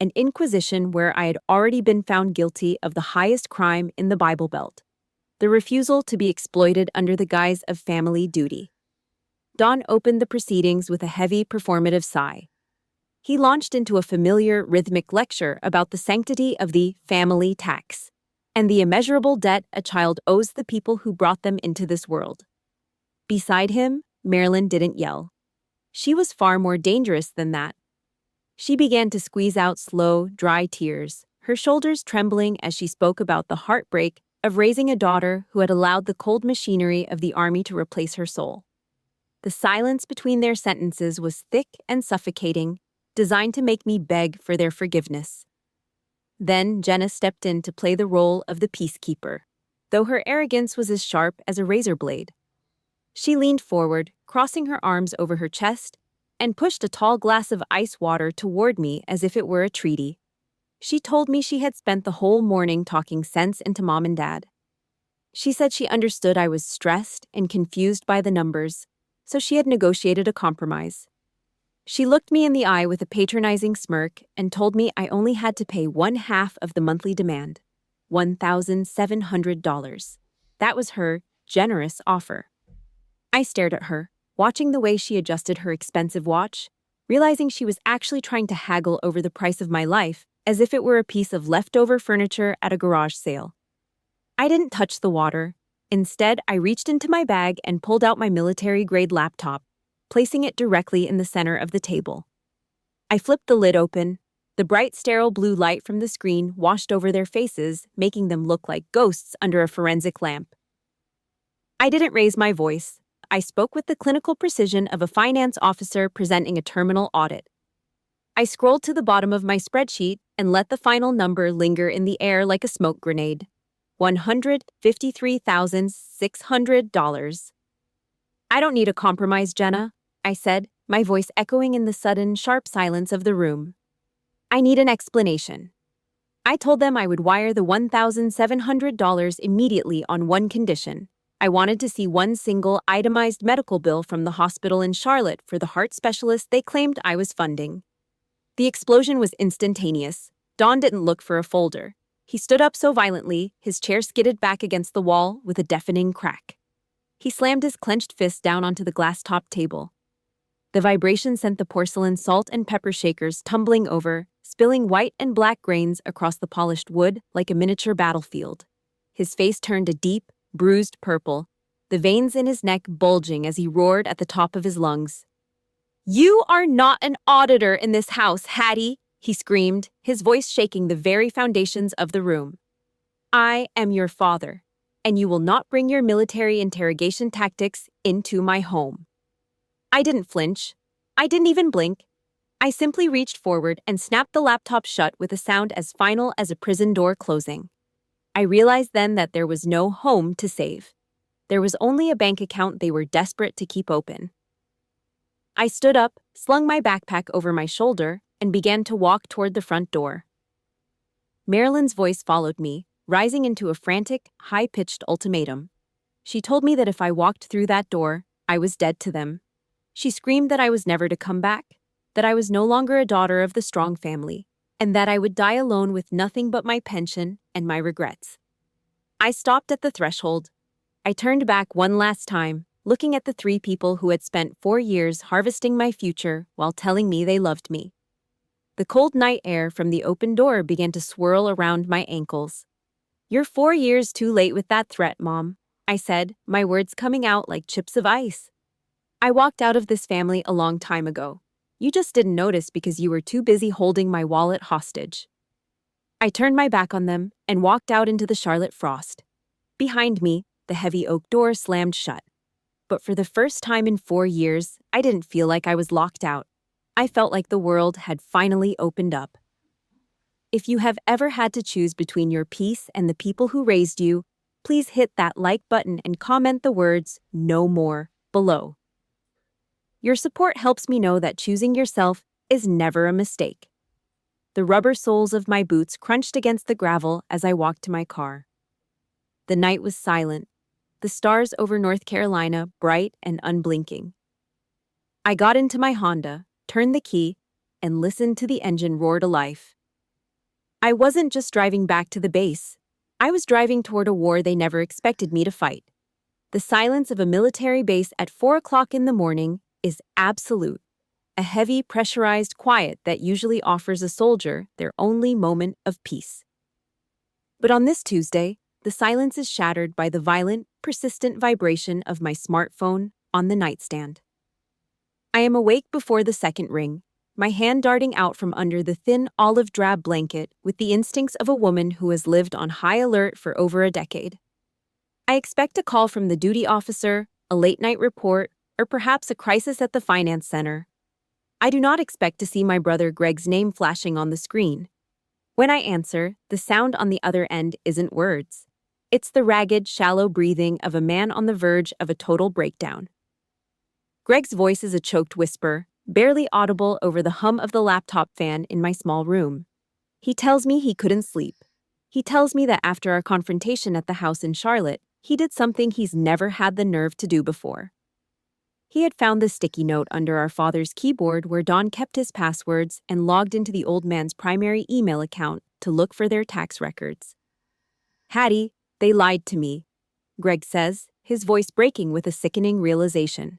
an inquisition where I had already been found guilty of the highest crime in the Bible Belt, the refusal to be exploited under the guise of family duty. Don opened the proceedings with a heavy, performative sigh. He launched into a familiar, rhythmic lecture about the sanctity of the family tax and the immeasurable debt a child owes the people who brought them into this world. Beside him, Marilyn didn't yell. She was far more dangerous than that. She began to squeeze out slow, dry tears, her shoulders trembling as she spoke about the heartbreak of raising a daughter who had allowed the cold machinery of the army to replace her soul. The silence between their sentences was thick and suffocating, designed to make me beg for their forgiveness. Then Jenna stepped in to play the role of the peacekeeper, though her arrogance was as sharp as a razor blade. She leaned forward, crossing her arms over her chest, and pushed a tall glass of ice water toward me as if it were a treaty. She told me she had spent the whole morning talking sense into Mom and Dad. She said she understood I was stressed and confused by the numbers, so she had negotiated a compromise. She looked me in the eye with a patronizing smirk and told me I only had to pay 1/2 of the monthly demand, $1,700. That was her generous offer. I stared at her, watching the way she adjusted her expensive watch, realizing she was actually trying to haggle over the price of my life as if it were a piece of leftover furniture at a garage sale. I didn't touch the water. Instead, I reached into my bag and pulled out my military-grade laptop. placing it directly in the center of the table. I flipped the lid open. The bright, sterile blue light from the screen washed over their faces, making them look like ghosts under a forensic lamp. I didn't raise my voice. I spoke with the clinical precision of a finance officer presenting a terminal audit. I scrolled to the bottom of my spreadsheet and let the final number linger in the air like a smoke grenade. $153,600. I don't need a compromise, Jenna, I said, my voice echoing in the sudden, sharp silence of the room. I need an explanation. I told them I would wire the $1,700 immediately on one condition. I wanted to see one single itemized medical bill from the hospital in Charlotte for the heart specialist they claimed I was funding. The explosion was instantaneous. Don didn't look for a folder. He stood up so violently, his chair skidded back against the wall with a deafening crack. He slammed his clenched fist down onto the glass-topped table. The vibration sent the porcelain salt and pepper shakers tumbling over, spilling white and black grains across the polished wood like a miniature battlefield. His face turned a deep, bruised purple, the veins in his neck bulging as he roared at the top of his lungs. "You are not an auditor in this house, Hattie," he screamed, his voice shaking the very foundations of the room. "I am your father, and you will not bring your military interrogation tactics into my home." I didn't flinch. I didn't even blink. I simply reached forward and snapped the laptop shut with a sound as final as a prison door closing. I realized then that there was no home to save. There was only a bank account they were desperate to keep open. I stood up, slung my backpack over my shoulder, and began to walk toward the front door. Marilyn's voice followed me, rising into a frantic, high-pitched ultimatum. She told me that if I walked through that door, I was dead to them. She screamed that I was never to come back, that I was no longer a daughter of the Strong family, and that I would die alone with nothing but my pension and my regrets. I stopped at the threshold. I turned back one last time, looking at the 3 people who had spent 4 years harvesting my future while telling me they loved me. The cold night air from the open door began to swirl around my ankles. "You're 4 years too late with that threat, Mom," I said, my words coming out like chips of ice. "I walked out of this family a long time ago. You just didn't notice because you were too busy holding my wallet hostage." I turned my back on them and walked out into the Charlotte frost. Behind me, the heavy oak door slammed shut. But for the first time in 4 years, I didn't feel like I was locked out. I felt like the world had finally opened up. If you have ever had to choose between your peace and the people who raised you, please hit that like button and comment the words "No More" below. Your support helps me know that choosing yourself is never a mistake. The rubber soles of my boots crunched against the gravel as I walked to my car. The night was silent, the stars over North Carolina bright and unblinking. I got into my Honda, turned the key, and listened to the engine roar to life. I wasn't just driving back to the base. I was driving toward a war they never expected me to fight. The silence of a military base at 4 o'clock in the morning is absolute, a heavy, pressurized quiet that usually offers a soldier their only moment of peace. But on this Tuesday, the silence is shattered by the violent, persistent vibration of my smartphone on the nightstand. I am awake before the second ring, my hand darting out from under the thin olive drab blanket with the instincts of a woman who has lived on high alert for over a decade. I expect a call from the duty officer, a late-night report, or perhaps a crisis at the finance center. I do not expect to see my brother Greg's name flashing on the screen. When I answer, the sound on the other end isn't words. It's the ragged, shallow breathing of a man on the verge of a total breakdown. Greg's voice is a choked whisper, barely audible over the hum of the laptop fan in my small room. He tells me he couldn't sleep. He tells me that after our confrontation at the house in Charlotte, he did something he's never had the nerve to do before. He had found the sticky note under our father's keyboard where Don kept his passwords and logged into the old man's primary email account to look for their tax records. "Hattie, they lied to me," Greg says, his voice breaking with a sickening realization.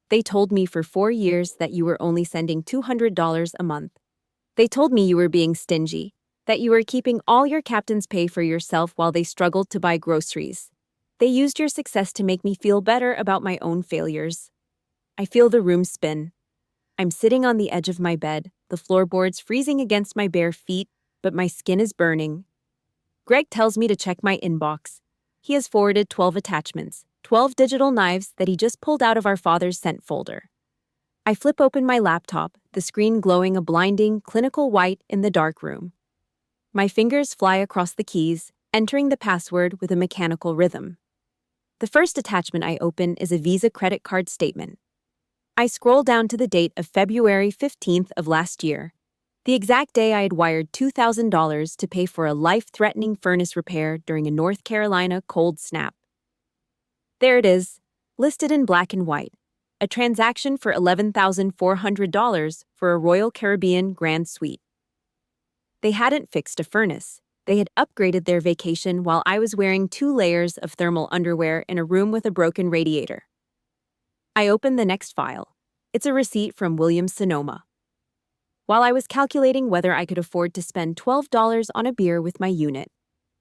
"They told me for 4 years that you were only sending $200 a month. They told me you were being stingy, that you were keeping all your captain's pay for yourself while they struggled to buy groceries. They used your success to make me feel better about my own failures." I feel the room spin. I'm sitting on the edge of my bed, the floorboards freezing against my bare feet, but my skin is burning. Greg tells me to check my inbox. He has forwarded 12 attachments, 12 digital knives that he just pulled out of our father's sent folder. I flip open my laptop, the screen glowing a blinding, clinical white in the dark room. My fingers fly across the keys, entering the password with a mechanical rhythm. The first attachment I open is a Visa credit card statement. I scroll down to the date of February 15th of last year, the exact day I had wired $2,000 to pay for a life-threatening furnace repair during a North Carolina cold snap. There it is, listed in black and white, a transaction for $11,400 for a Royal Caribbean Grand Suite. They hadn't fixed a furnace. They had upgraded their vacation while I was wearing 2 layers of thermal underwear in a room with a broken radiator. I opened the next file. It's a receipt from Williams-Sonoma. While I was calculating whether I could afford to spend $12 on a beer with my unit,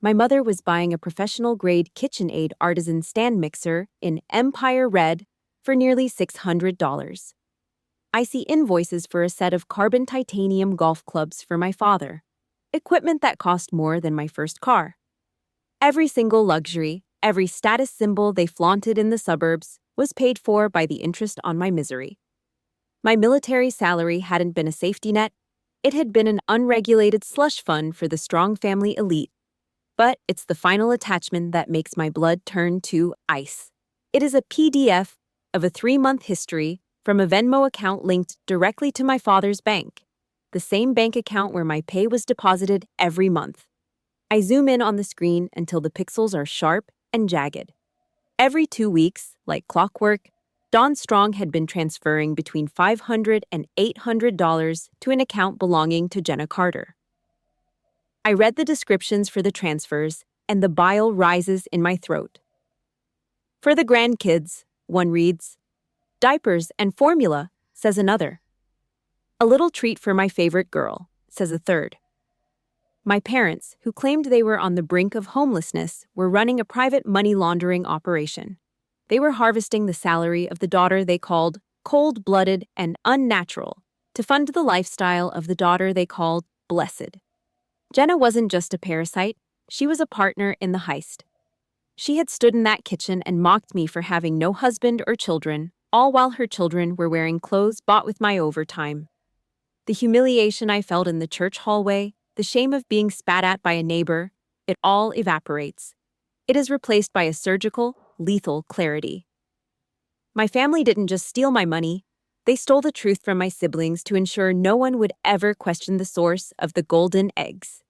my mother was buying a professional-grade KitchenAid artisan stand mixer in Empire Red for nearly $600. I see invoices for a set of carbon titanium golf clubs for my father, equipment that cost more than my first car. Every single luxury, every status symbol they flaunted in the suburbs was paid for by the interest on my misery. My military salary hadn't been a safety net. It had been an unregulated slush fund for the strong family elite. But it's the final attachment that makes my blood turn to ice. It is a PDF of a 3-month history from a Venmo account linked directly to my father's bank, the same bank account where my pay was deposited every month. I zoom in on the screen until the pixels are sharp and jagged. Every 2 weeks, like clockwork, Don Strong had been transferring between $500 and $800 to an account belonging to Jenna Carter. I read the descriptions for the transfers, and the bile rises in my throat. For the grandkids, one reads. Diapers and formula, says another. A little treat for my favorite girl, says a third. My parents, who claimed they were on the brink of homelessness, were running a private money laundering operation. They were harvesting the salary of the daughter they called cold-blooded and unnatural to fund the lifestyle of the daughter they called blessed. Jenna wasn't just a parasite, she was a partner in the heist. She had stood in that kitchen and mocked me for having no husband or children, all while her children were wearing clothes bought with my overtime. The humiliation I felt in the church hallway, the shame of being spat at by a neighbor, it all evaporates. It is replaced by a surgical, lethal clarity. My family didn't just steal my money, they stole the truth from my siblings to ensure no one would ever question the source of the golden eggs.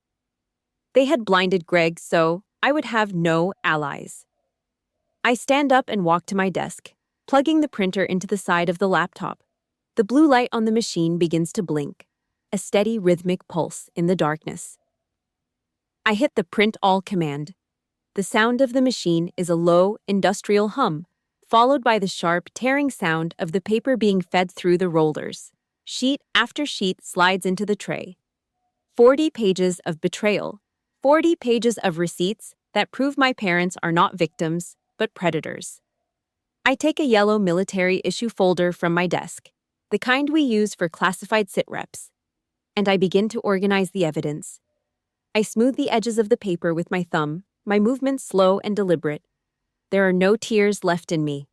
They had blinded Greg so I would have no allies. I stand up and walk to my desk, plugging the printer into the side of the laptop. The blue light on the machine begins to blink, a steady rhythmic pulse in the darkness. I hit the print all command. The sound of the machine is a low, industrial hum, followed by the sharp, tearing sound of the paper being fed through the rollers. Sheet after sheet slides into the tray. 40 pages of betrayal, 40 pages of receipts that prove my parents are not victims, but predators. I take a yellow military issue folder from my desk, the kind we use for classified sit-reps, and I begin to organize the evidence. I smooth the edges of the paper with my thumb, my movements slow and deliberate. There are no tears left in me.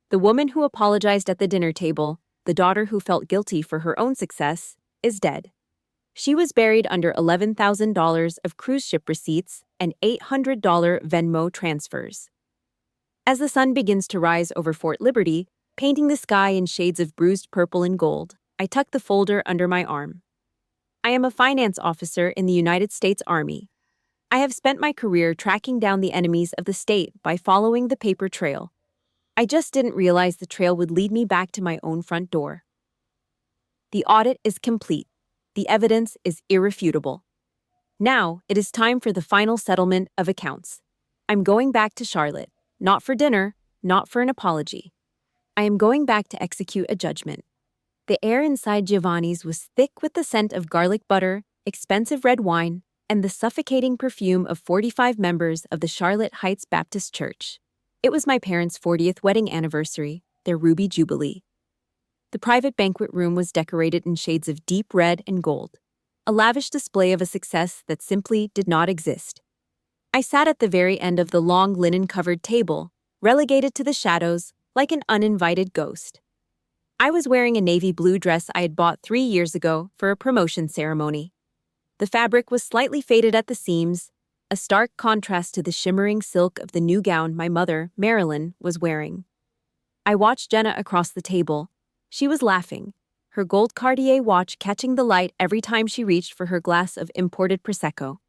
The woman who apologized at the dinner table, the daughter who felt guilty for her own success, is dead. She was buried under $11,000 of cruise ship receipts and $800 Venmo transfers. As the sun begins to rise over Fort Liberty, painting the sky in shades of bruised purple and gold, I tuck the folder under my arm. I am a finance officer in the United States Army. I have spent my career tracking down the enemies of the state by following the paper trail. I just didn't realize the trail would lead me back to my own front door. The audit is complete. The evidence is irrefutable. Now, it is time for the final settlement of accounts. I'm going back to Charlotte, not for dinner, not for an apology. I am going back to execute a judgment. The air inside Giovanni's was thick with the scent of garlic butter, expensive red wine, and the suffocating perfume of 45 members of the Charlotte Heights Baptist Church. It was my parents' 40th wedding anniversary, their ruby jubilee. The private banquet room was decorated in shades of deep red and gold, a lavish display of a success that simply did not exist. I sat at the very end of the long linen-covered table, relegated to the shadows like an uninvited ghost. I was wearing a navy blue dress I had bought 3 years ago for a promotion ceremony. The fabric was slightly faded at the seams, a stark contrast to the shimmering silk of the new gown my mother, Marilyn, was wearing. I watched Jenna across the table. She was laughing, her gold Cartier watch catching the light every time she reached for her glass of imported Prosecco.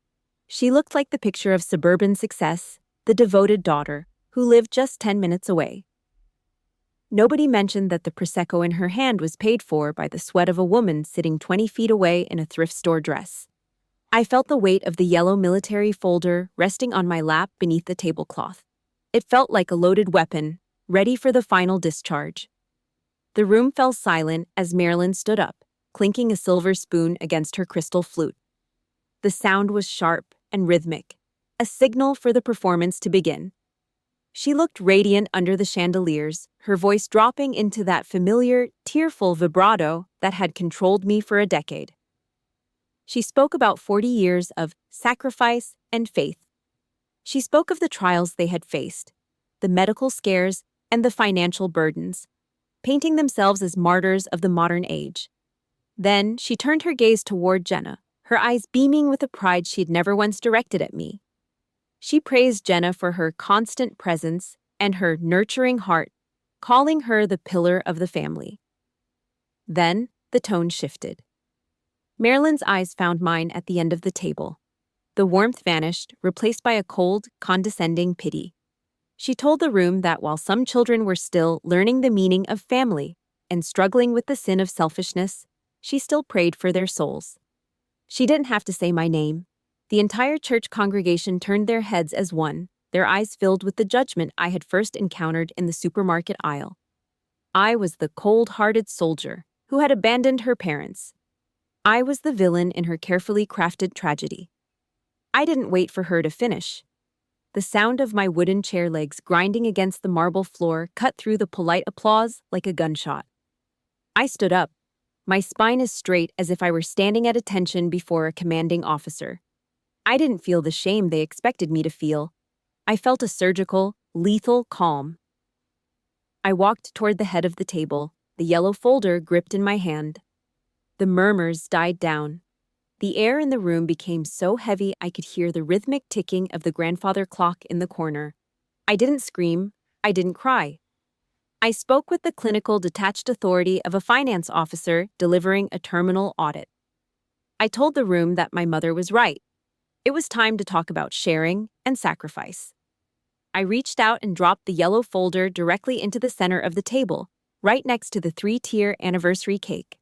She looked like the picture of suburban success, the devoted daughter, who lived just 10 minutes away. Nobody mentioned that the Prosecco in her hand was paid for by the sweat of a woman sitting 20 feet away in a thrift store dress. I felt the weight of the yellow military folder resting on my lap beneath the tablecloth. It felt like a loaded weapon, ready for the final discharge. The room fell silent as Marilyn stood up, clinking a silver spoon against her crystal flute. The sound was sharp and rhythmic, a signal for the performance to begin. She looked radiant under the chandeliers, her voice dropping into that familiar, tearful vibrato that had controlled me for a decade. She spoke about 40 years of sacrifice and faith. She spoke of the trials they had faced, the medical scares, and the financial burdens, painting themselves as martyrs of the modern age. Then she turned her gaze toward Jenna, her eyes beaming with a pride she'd never once directed at me. She praised Jenna for her constant presence and her nurturing heart, calling her the pillar of the family. Then the tone shifted. Marilyn's eyes found mine at the end of the table. The warmth vanished, replaced by a cold, condescending pity. She told the room that while some children were still learning the meaning of family and struggling with the sin of selfishness, she still prayed for their souls. She didn't have to say my name. The entire church congregation turned their heads as one, their eyes filled with the judgment I had first encountered in the supermarket aisle. I was the cold-hearted soldier who had abandoned her parents. I was the villain in her carefully crafted tragedy. I didn't wait for her to finish. The sound of my wooden chair legs grinding against the marble floor cut through the polite applause like a gunshot. I stood up, my spine as straight as if I were standing at attention before a commanding officer. I didn't feel the shame they expected me to feel. I felt a surgical, lethal calm. I walked toward the head of the table, the yellow folder gripped in my hand. The murmurs died down. The air in the room became so heavy I could hear the rhythmic ticking of the grandfather clock in the corner. I didn't scream. I didn't cry. I spoke with the clinical, detached authority of a finance officer delivering a terminal audit. I told the room that my mother was right. It was time to talk about sharing and sacrifice. I reached out and dropped the yellow folder directly into the center of the table, right next to the 3-tier anniversary cake.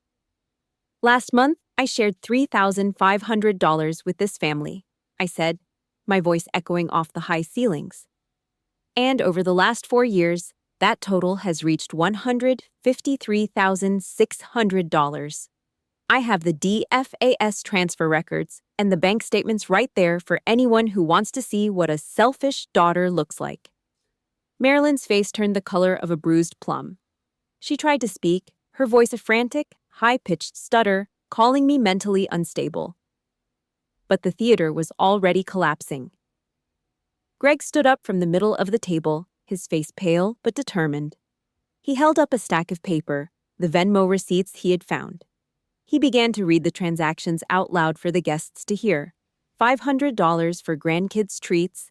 Last month, I shared $3,500 with this family, I said, my voice echoing off the high ceilings. And over the last 4 years, that total has reached $153,600. I have the DFAS transfer records and the bank statements right there for anyone who wants to see what a selfish daughter looks like. Marilyn's face turned the color of a bruised plum. She tried to speak, her voice a frantic, high-pitched stutter, calling me mentally unstable. But the theater was already collapsing. Greg stood up from the middle of the table, his face pale but determined. He held up a stack of paper, the Venmo receipts he had found. He began to read the transactions out loud for the guests to hear. $500 for grandkids' treats,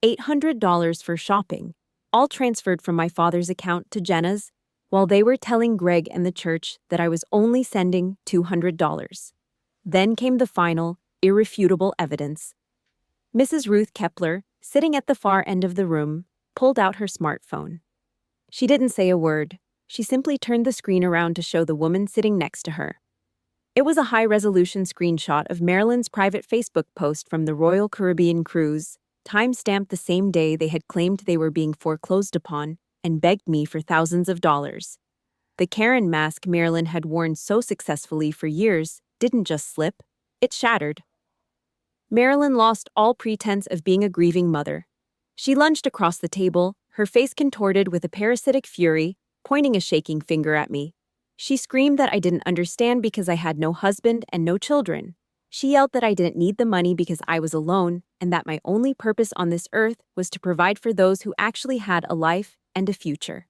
$800 for shopping, all transferred from my father's account to Jenna's, while they were telling Greg and the church that I was only sending $200. Then came the final, irrefutable evidence. Mrs. Ruth Kepler, sitting at the far end of the room, pulled out her smartphone. She didn't say a word. She simply turned the screen around to show the woman sitting next to her. It was a high-resolution screenshot of Marilyn's private Facebook post from the Royal Caribbean cruise, time-stamped the same day they had claimed they were being foreclosed upon and begged me for thousands of dollars. The Karen mask Marilyn had worn so successfully for years didn't just slip, it shattered. Marilyn lost all pretense of being a grieving mother. She lunged across the table, her face contorted with a parasitic fury, pointing a shaking finger at me. She screamed that I didn't understand because I had no husband and no children. She yelled that I didn't need the money because I was alone and that my only purpose on this earth was to provide for those who actually had a life and a future.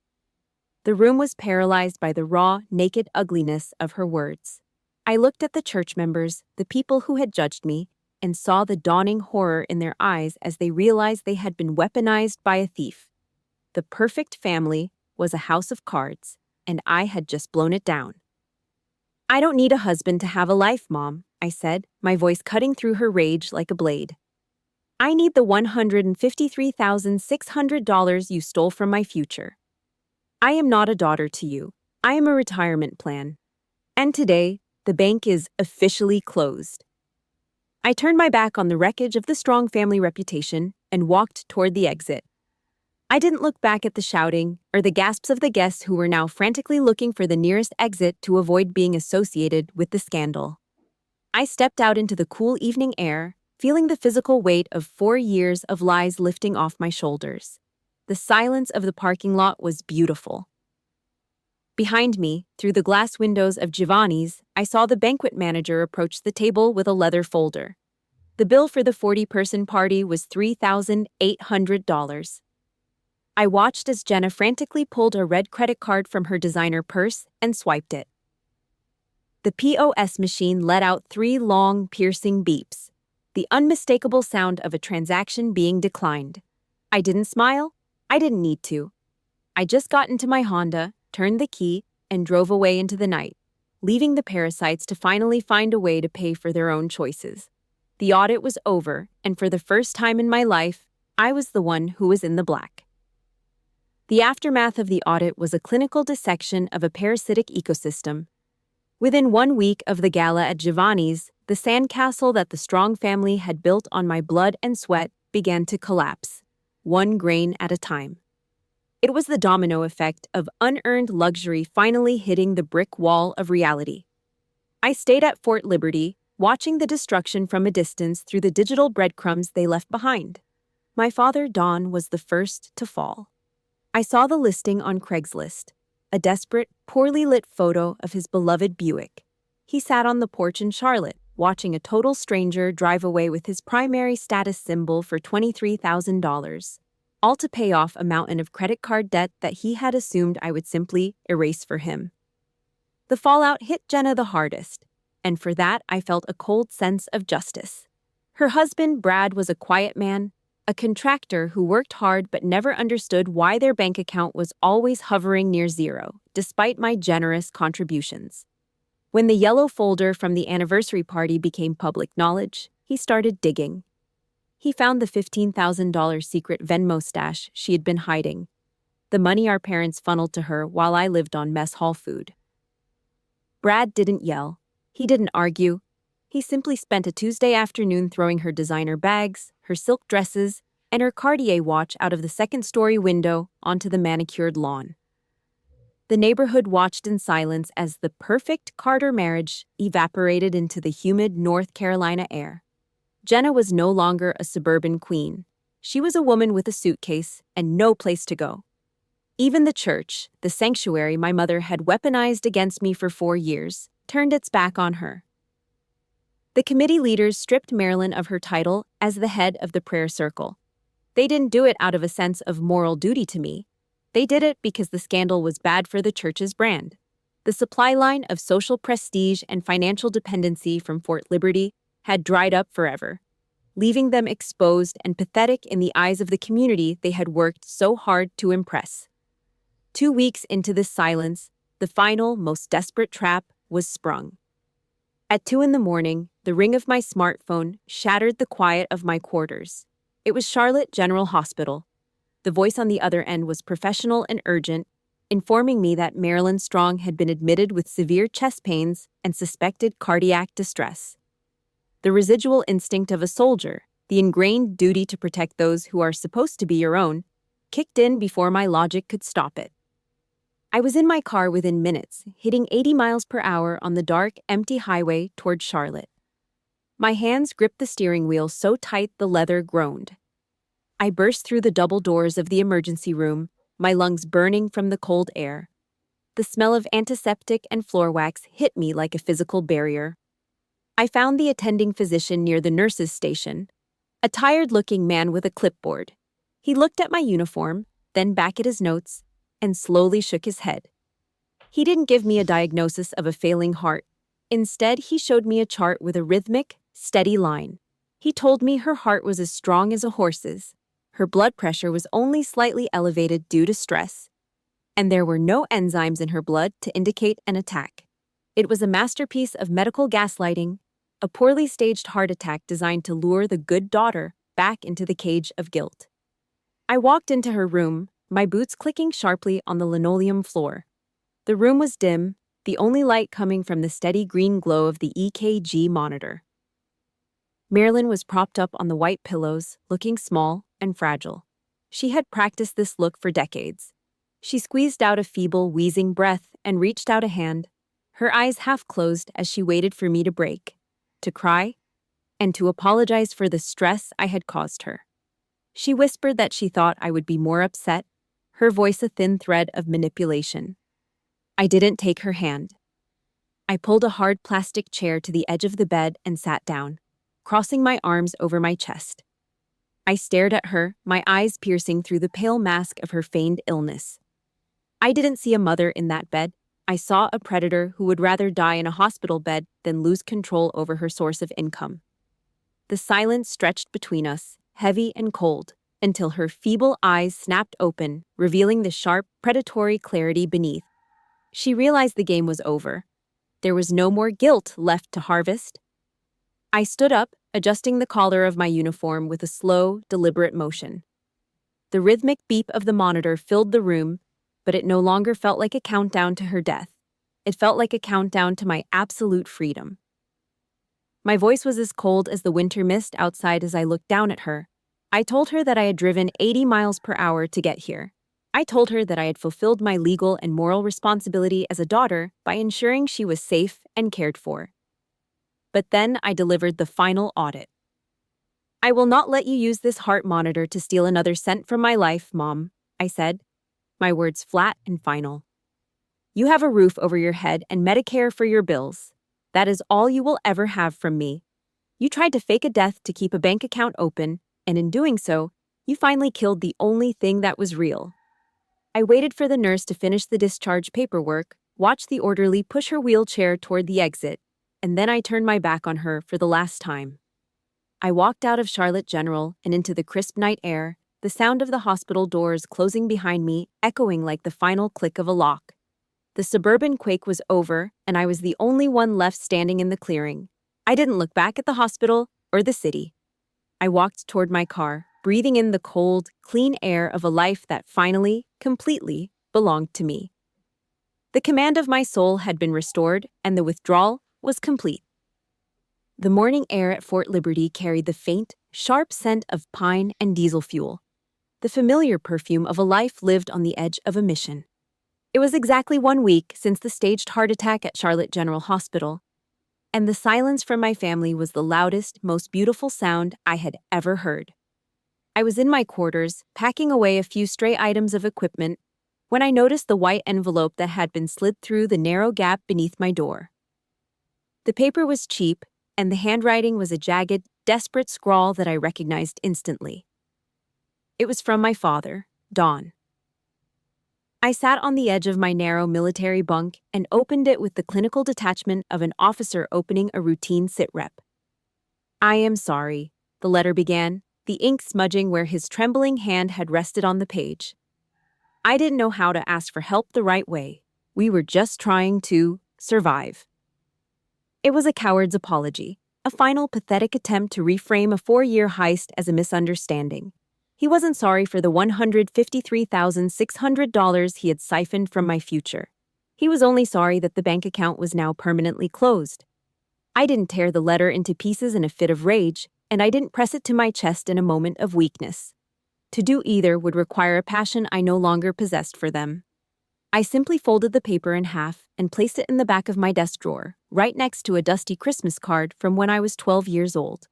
The room was paralyzed by the raw, naked ugliness of her words. I looked at the church members, the people who had judged me, and saw the dawning horror in their eyes as they realized they had been weaponized by a thief. The perfect family was a house of cards, and I had just blown it down. "I don't need a husband to have a life, Mom," I said, my voice cutting through her rage like a blade. "I need the $153,600 you stole from my future. I am not a daughter to you. I am a retirement plan. And today, the bank is officially closed." I turned my back on the wreckage of the strong family reputation and walked toward the exit. I didn't look back at the shouting or the gasps of the guests who were now frantically looking for the nearest exit to avoid being associated with the scandal. I stepped out into the cool evening air, feeling the physical weight of 4 years of lies lifting off my shoulders. The silence of the parking lot was beautiful. Behind me, through the glass windows of Giovanni's, I saw the banquet manager approach the table with a leather folder. The bill for the 40-person party was $3,800. I watched as Jenna frantically pulled a red credit card from her designer purse and swiped it. The POS machine let out 3 long, piercing beeps, the unmistakable sound of a transaction being declined. I didn't smile. I didn't need to. I just got into my Honda, turned the key, and drove away into the night, leaving the parasites to finally find a way to pay for their own choices. The audit was over, and for the first time in my life, I was the one who was in the black. The aftermath of the audit was a clinical dissection of a parasitic ecosystem. Within 1 week of the gala at Giovanni's, the sandcastle that the Strong family had built on my blood and sweat began to collapse, 1 grain at a time. It was the domino effect of unearned luxury finally hitting the brick wall of reality. I stayed at Fort Liberty, watching the destruction from a distance through the digital breadcrumbs they left behind. My father, Don, was the first to fall. I saw the listing on Craigslist, a desperate, poorly lit photo of his beloved Buick. He sat on the porch in Charlotte, watching a total stranger drive away with his primary status symbol for $23,000. All to pay off a mountain of credit card debt that he had assumed I would simply erase for him. The fallout hit Jenna the hardest, and for that I felt a cold sense of justice. Her husband, Brad, was a quiet man, a contractor who worked hard but never understood why their bank account was always hovering near zero, despite my generous contributions. When the yellow folder from the anniversary party became public knowledge, he started digging. He found the $15,000 secret Venmo stash she had been hiding, the money our parents funneled to her while I lived on mess hall food. Brad didn't yell. He didn't argue. He simply spent a Tuesday afternoon throwing her designer bags, her silk dresses, and her Cartier watch out of the second-story window onto the manicured lawn. The neighborhood watched in silence as the perfect Carter marriage evaporated into the humid North Carolina air. Jenna was no longer a suburban queen. She was a woman with a suitcase and no place to go. Even the church, the sanctuary my mother had weaponized against me for 4 years, turned its back on her. The committee leaders stripped Marilyn of her title as the head of the prayer circle. They didn't do it out of a sense of moral duty to me. They did it because the scandal was bad for the church's brand. The supply line of social prestige and financial dependency from Fort Liberty had dried up forever, leaving them exposed and pathetic in the eyes of the community they had worked so hard to impress. 2 weeks into this silence, the final, most desperate trap was sprung. At 2 a.m, the ring of my smartphone shattered the quiet of my quarters. It was Charlotte General Hospital. The voice on the other end was professional and urgent, informing me that Marilyn Strong had been admitted with severe chest pains and suspected cardiac distress. The residual instinct of a soldier, the ingrained duty to protect those who are supposed to be your own, kicked in before my logic could stop it. I was in my car within minutes, hitting 80 miles per hour on the dark, empty highway toward Charlotte. My hands gripped the steering wheel so tight the leather groaned. I burst through the double doors of the emergency room, my lungs burning from the cold air. The smell of antiseptic and floor wax hit me like a physical barrier. I found the attending physician near the nurse's station, a tired-looking man with a clipboard. He looked at my uniform, then back at his notes, and slowly shook his head. He didn't give me a diagnosis of a failing heart. Instead, he showed me a chart with a rhythmic, steady line. He told me her heart was as strong as a horse's. Her blood pressure was only slightly elevated due to stress, and there were no enzymes in her blood to indicate an attack. It was a masterpiece of medical gaslighting, a poorly staged heart attack designed to lure the good daughter back into the cage of guilt. I walked into her room, my boots clicking sharply on the linoleum floor. The room was dim, the only light coming from the steady green glow of the EKG monitor. Marilyn was propped up on the white pillows, looking small and fragile. She had practiced this look for decades. She squeezed out a feeble, wheezing breath and reached out a hand, her eyes half closed as she waited for me to break, to cry, and to apologize for the stress I had caused her. She whispered that she thought I would be more upset, her voice a thin thread of manipulation. I didn't take her hand. I pulled a hard plastic chair to the edge of the bed and sat down, crossing my arms over my chest. I stared at her, my eyes piercing through the pale mask of her feigned illness. I didn't see a mother in that bed. I saw a predator who would rather die in a hospital bed than lose control over her source of income. The silence stretched between us, heavy and cold, until her feeble eyes snapped open, revealing the sharp, predatory clarity beneath. She realized the game was over. There was no more guilt left to harvest. I stood up, adjusting the collar of my uniform with a slow, deliberate motion. The rhythmic beep of the monitor filled the room, but it no longer felt like a countdown to her death. It felt like a countdown to my absolute freedom. My voice was as cold as the winter mist outside as I looked down at her. I told her that I had driven 80 miles per hour to get here. I told her that I had fulfilled my legal and moral responsibility as a daughter by ensuring she was safe and cared for. But then I delivered the final audit. "I will not let you use this heart monitor to steal another cent from my life, Mom," I said, my words flat and final. "You have a roof over your head and Medicare for your bills. That is all you will ever have from me. You tried to fake a death to keep a bank account open, and in doing so, you finally killed the only thing that was real." I waited for the nurse to finish the discharge paperwork, watched the orderly push her wheelchair toward the exit, and then I turned my back on her for the last time. I walked out of Charlotte General and into the crisp night air, the sound of the hospital doors closing behind me echoing like the final click of a lock. The suburban quake was over, and I was the only one left standing in the clearing. I didn't look back at the hospital or the city. I walked toward my car, breathing in the cold, clean air of a life that finally, completely, belonged to me. The command of my soul had been restored, and the withdrawal was complete. The morning air at Fort Liberty carried the faint, sharp scent of pine and diesel fuel, the familiar perfume of a life lived on the edge of a mission. It was exactly 1 week since the staged heart attack at Charlotte General Hospital, and the silence from my family was the loudest, most beautiful sound I had ever heard. I was in my quarters, packing away a few stray items of equipment, when I noticed the white envelope that had been slid through the narrow gap beneath my door. The paper was cheap, and the handwriting was a jagged, desperate scrawl that I recognized instantly. It was from my father, Don. I sat on the edge of my narrow military bunk and opened it with the clinical detachment of an officer opening a routine sit-rep. "I am sorry," the letter began, the ink smudging where his trembling hand had rested on the page. "I didn't know how to ask for help the right way. We were just trying to survive." It was a coward's apology, a final pathetic attempt to reframe a 4-year heist as a misunderstanding. He wasn't sorry for the $153,600 he had siphoned from my future. He was only sorry that the bank account was now permanently closed. I didn't tear the letter into pieces in a fit of rage, and I didn't press it to my chest in a moment of weakness. To do either would require a passion I no longer possessed for them. I simply folded the paper in half and placed it in the back of my desk drawer, right next to a dusty Christmas card from when I was 12 years old.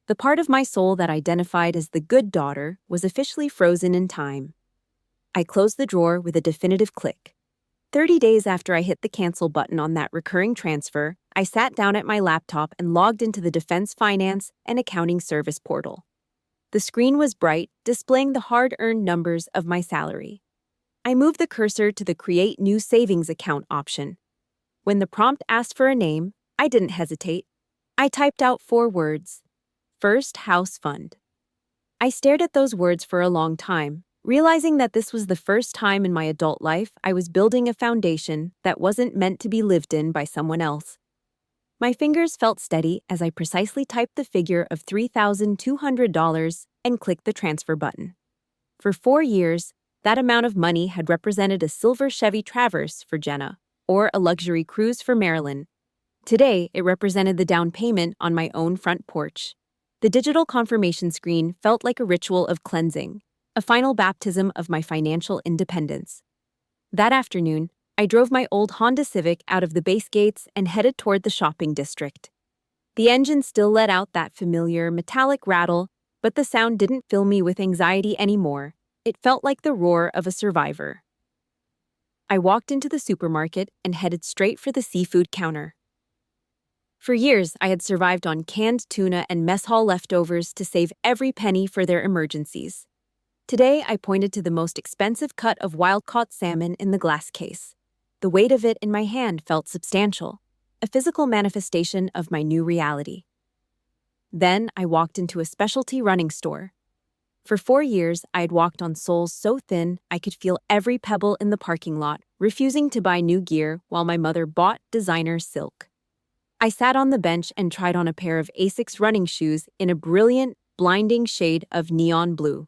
The part of my soul that identified as the good daughter was officially frozen in time. I closed the drawer with a definitive click. 30 days after I hit the cancel button on that recurring transfer, I sat down at my laptop and logged into the Defense Finance and Accounting Service portal. The screen was bright, displaying the hard-earned numbers of my salary. I moved the cursor to the Create New Savings Account option. When the prompt asked for a name, I didn't hesitate. I typed out 4 words: First House Fund. I stared at those words for a long time, realizing that this was the first time in my adult life I was building a foundation that wasn't meant to be lived in by someone else. My fingers felt steady as I precisely typed the figure of $3,200 and clicked the transfer button. For 4 years, that amount of money had represented a silver Chevy Traverse for Jenna, or a luxury cruise for Marilyn. Today, it represented the down payment on my own front porch. The digital confirmation screen felt like a ritual of cleansing, a final baptism of my financial independence. That afternoon, I drove my old Honda Civic out of the base gates and headed toward the shopping district. The engine still let out that familiar metallic rattle, but the sound didn't fill me with anxiety anymore. It felt like the roar of a survivor. I walked into the supermarket and headed straight for the seafood counter. For years, I had survived on canned tuna and mess hall leftovers to save every penny for their emergencies. Today, I pointed to the most expensive cut of wild-caught salmon in the glass case. The weight of it in my hand felt substantial, a physical manifestation of my new reality. Then, I walked into a specialty running store. For 4 years, I had walked on soles so thin I could feel every pebble in the parking lot, refusing to buy new gear while my mother bought designer silk. I sat on the bench and tried on a pair of Asics running shoes in a brilliant, blinding shade of neon blue.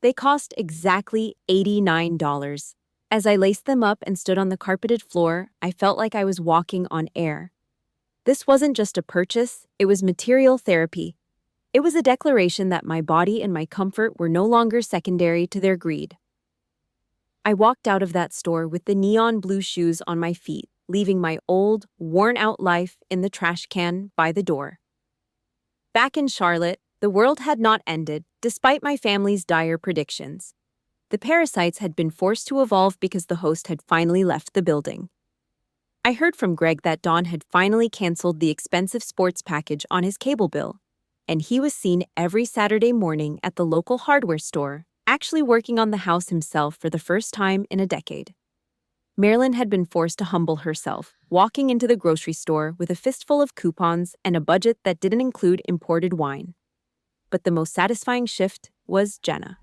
They cost exactly $89. As I laced them up and stood on the carpeted floor, I felt like I was walking on air. This wasn't just a purchase, it was material therapy. It was a declaration that my body and my comfort were no longer secondary to their greed. I walked out of that store with the neon blue shoes on my feet, leaving my old, worn-out life in the trash can by the door. Back in Charlotte, the world had not ended, despite my family's dire predictions. The parasites had been forced to evolve because the host had finally left the building. I heard from Greg that Don had finally canceled the expensive sports package on his cable bill, and he was seen every Saturday morning at the local hardware store, actually working on the house himself for the first time in a decade. Marilyn had been forced to humble herself, walking into the grocery store with a fistful of coupons and a budget that didn't include imported wine. But the most satisfying shift was Jenna.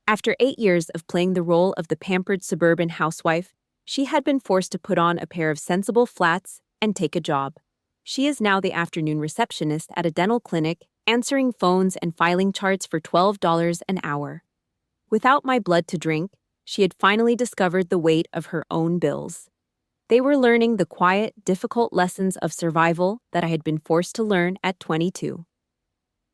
After 8 years of playing the role of the pampered suburban housewife, she had been forced to put on a pair of sensible flats and take a job. She is now the afternoon receptionist at a dental clinic, answering phones and filing charts for $12 an hour. Without my blood to drink, she had finally discovered the weight of her own bills. They were learning the quiet, difficult lessons of survival that I had been forced to learn at 22.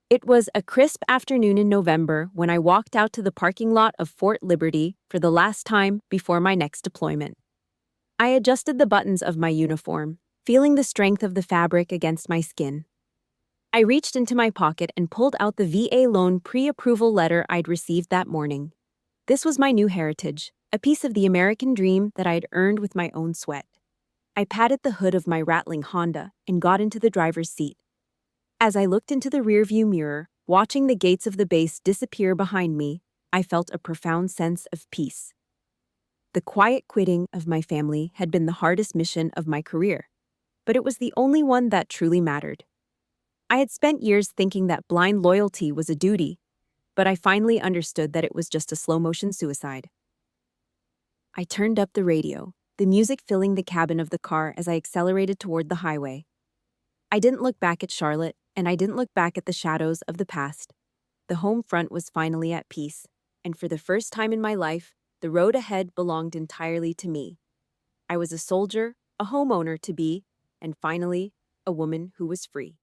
It was a crisp afternoon in November when I walked out to the parking lot of Fort Liberty for the last time before my next deployment. I adjusted the buttons of my uniform, feeling the strength of the fabric against my skin. I reached into my pocket and pulled out the VA loan pre-approval letter I'd received that morning. This was my new heritage, a piece of the American dream that I had earned with my own sweat. I patted the hood of my rattling Honda and got into the driver's seat. As I looked into the rearview mirror, watching the gates of the base disappear behind me, I felt a profound sense of peace. The quiet quitting of my family had been the hardest mission of my career, but it was the only one that truly mattered. I had spent years thinking that blind loyalty was a duty, but I finally understood that it was just a slow-motion suicide. I turned up the radio, the music filling the cabin of the car as I accelerated toward the highway. I didn't look back at Charlotte, and I didn't look back at the shadows of the past. The home front was finally at peace, and for the first time in my life, the road ahead belonged entirely to me. I was a soldier, a homeowner to be, and finally, a woman who was free.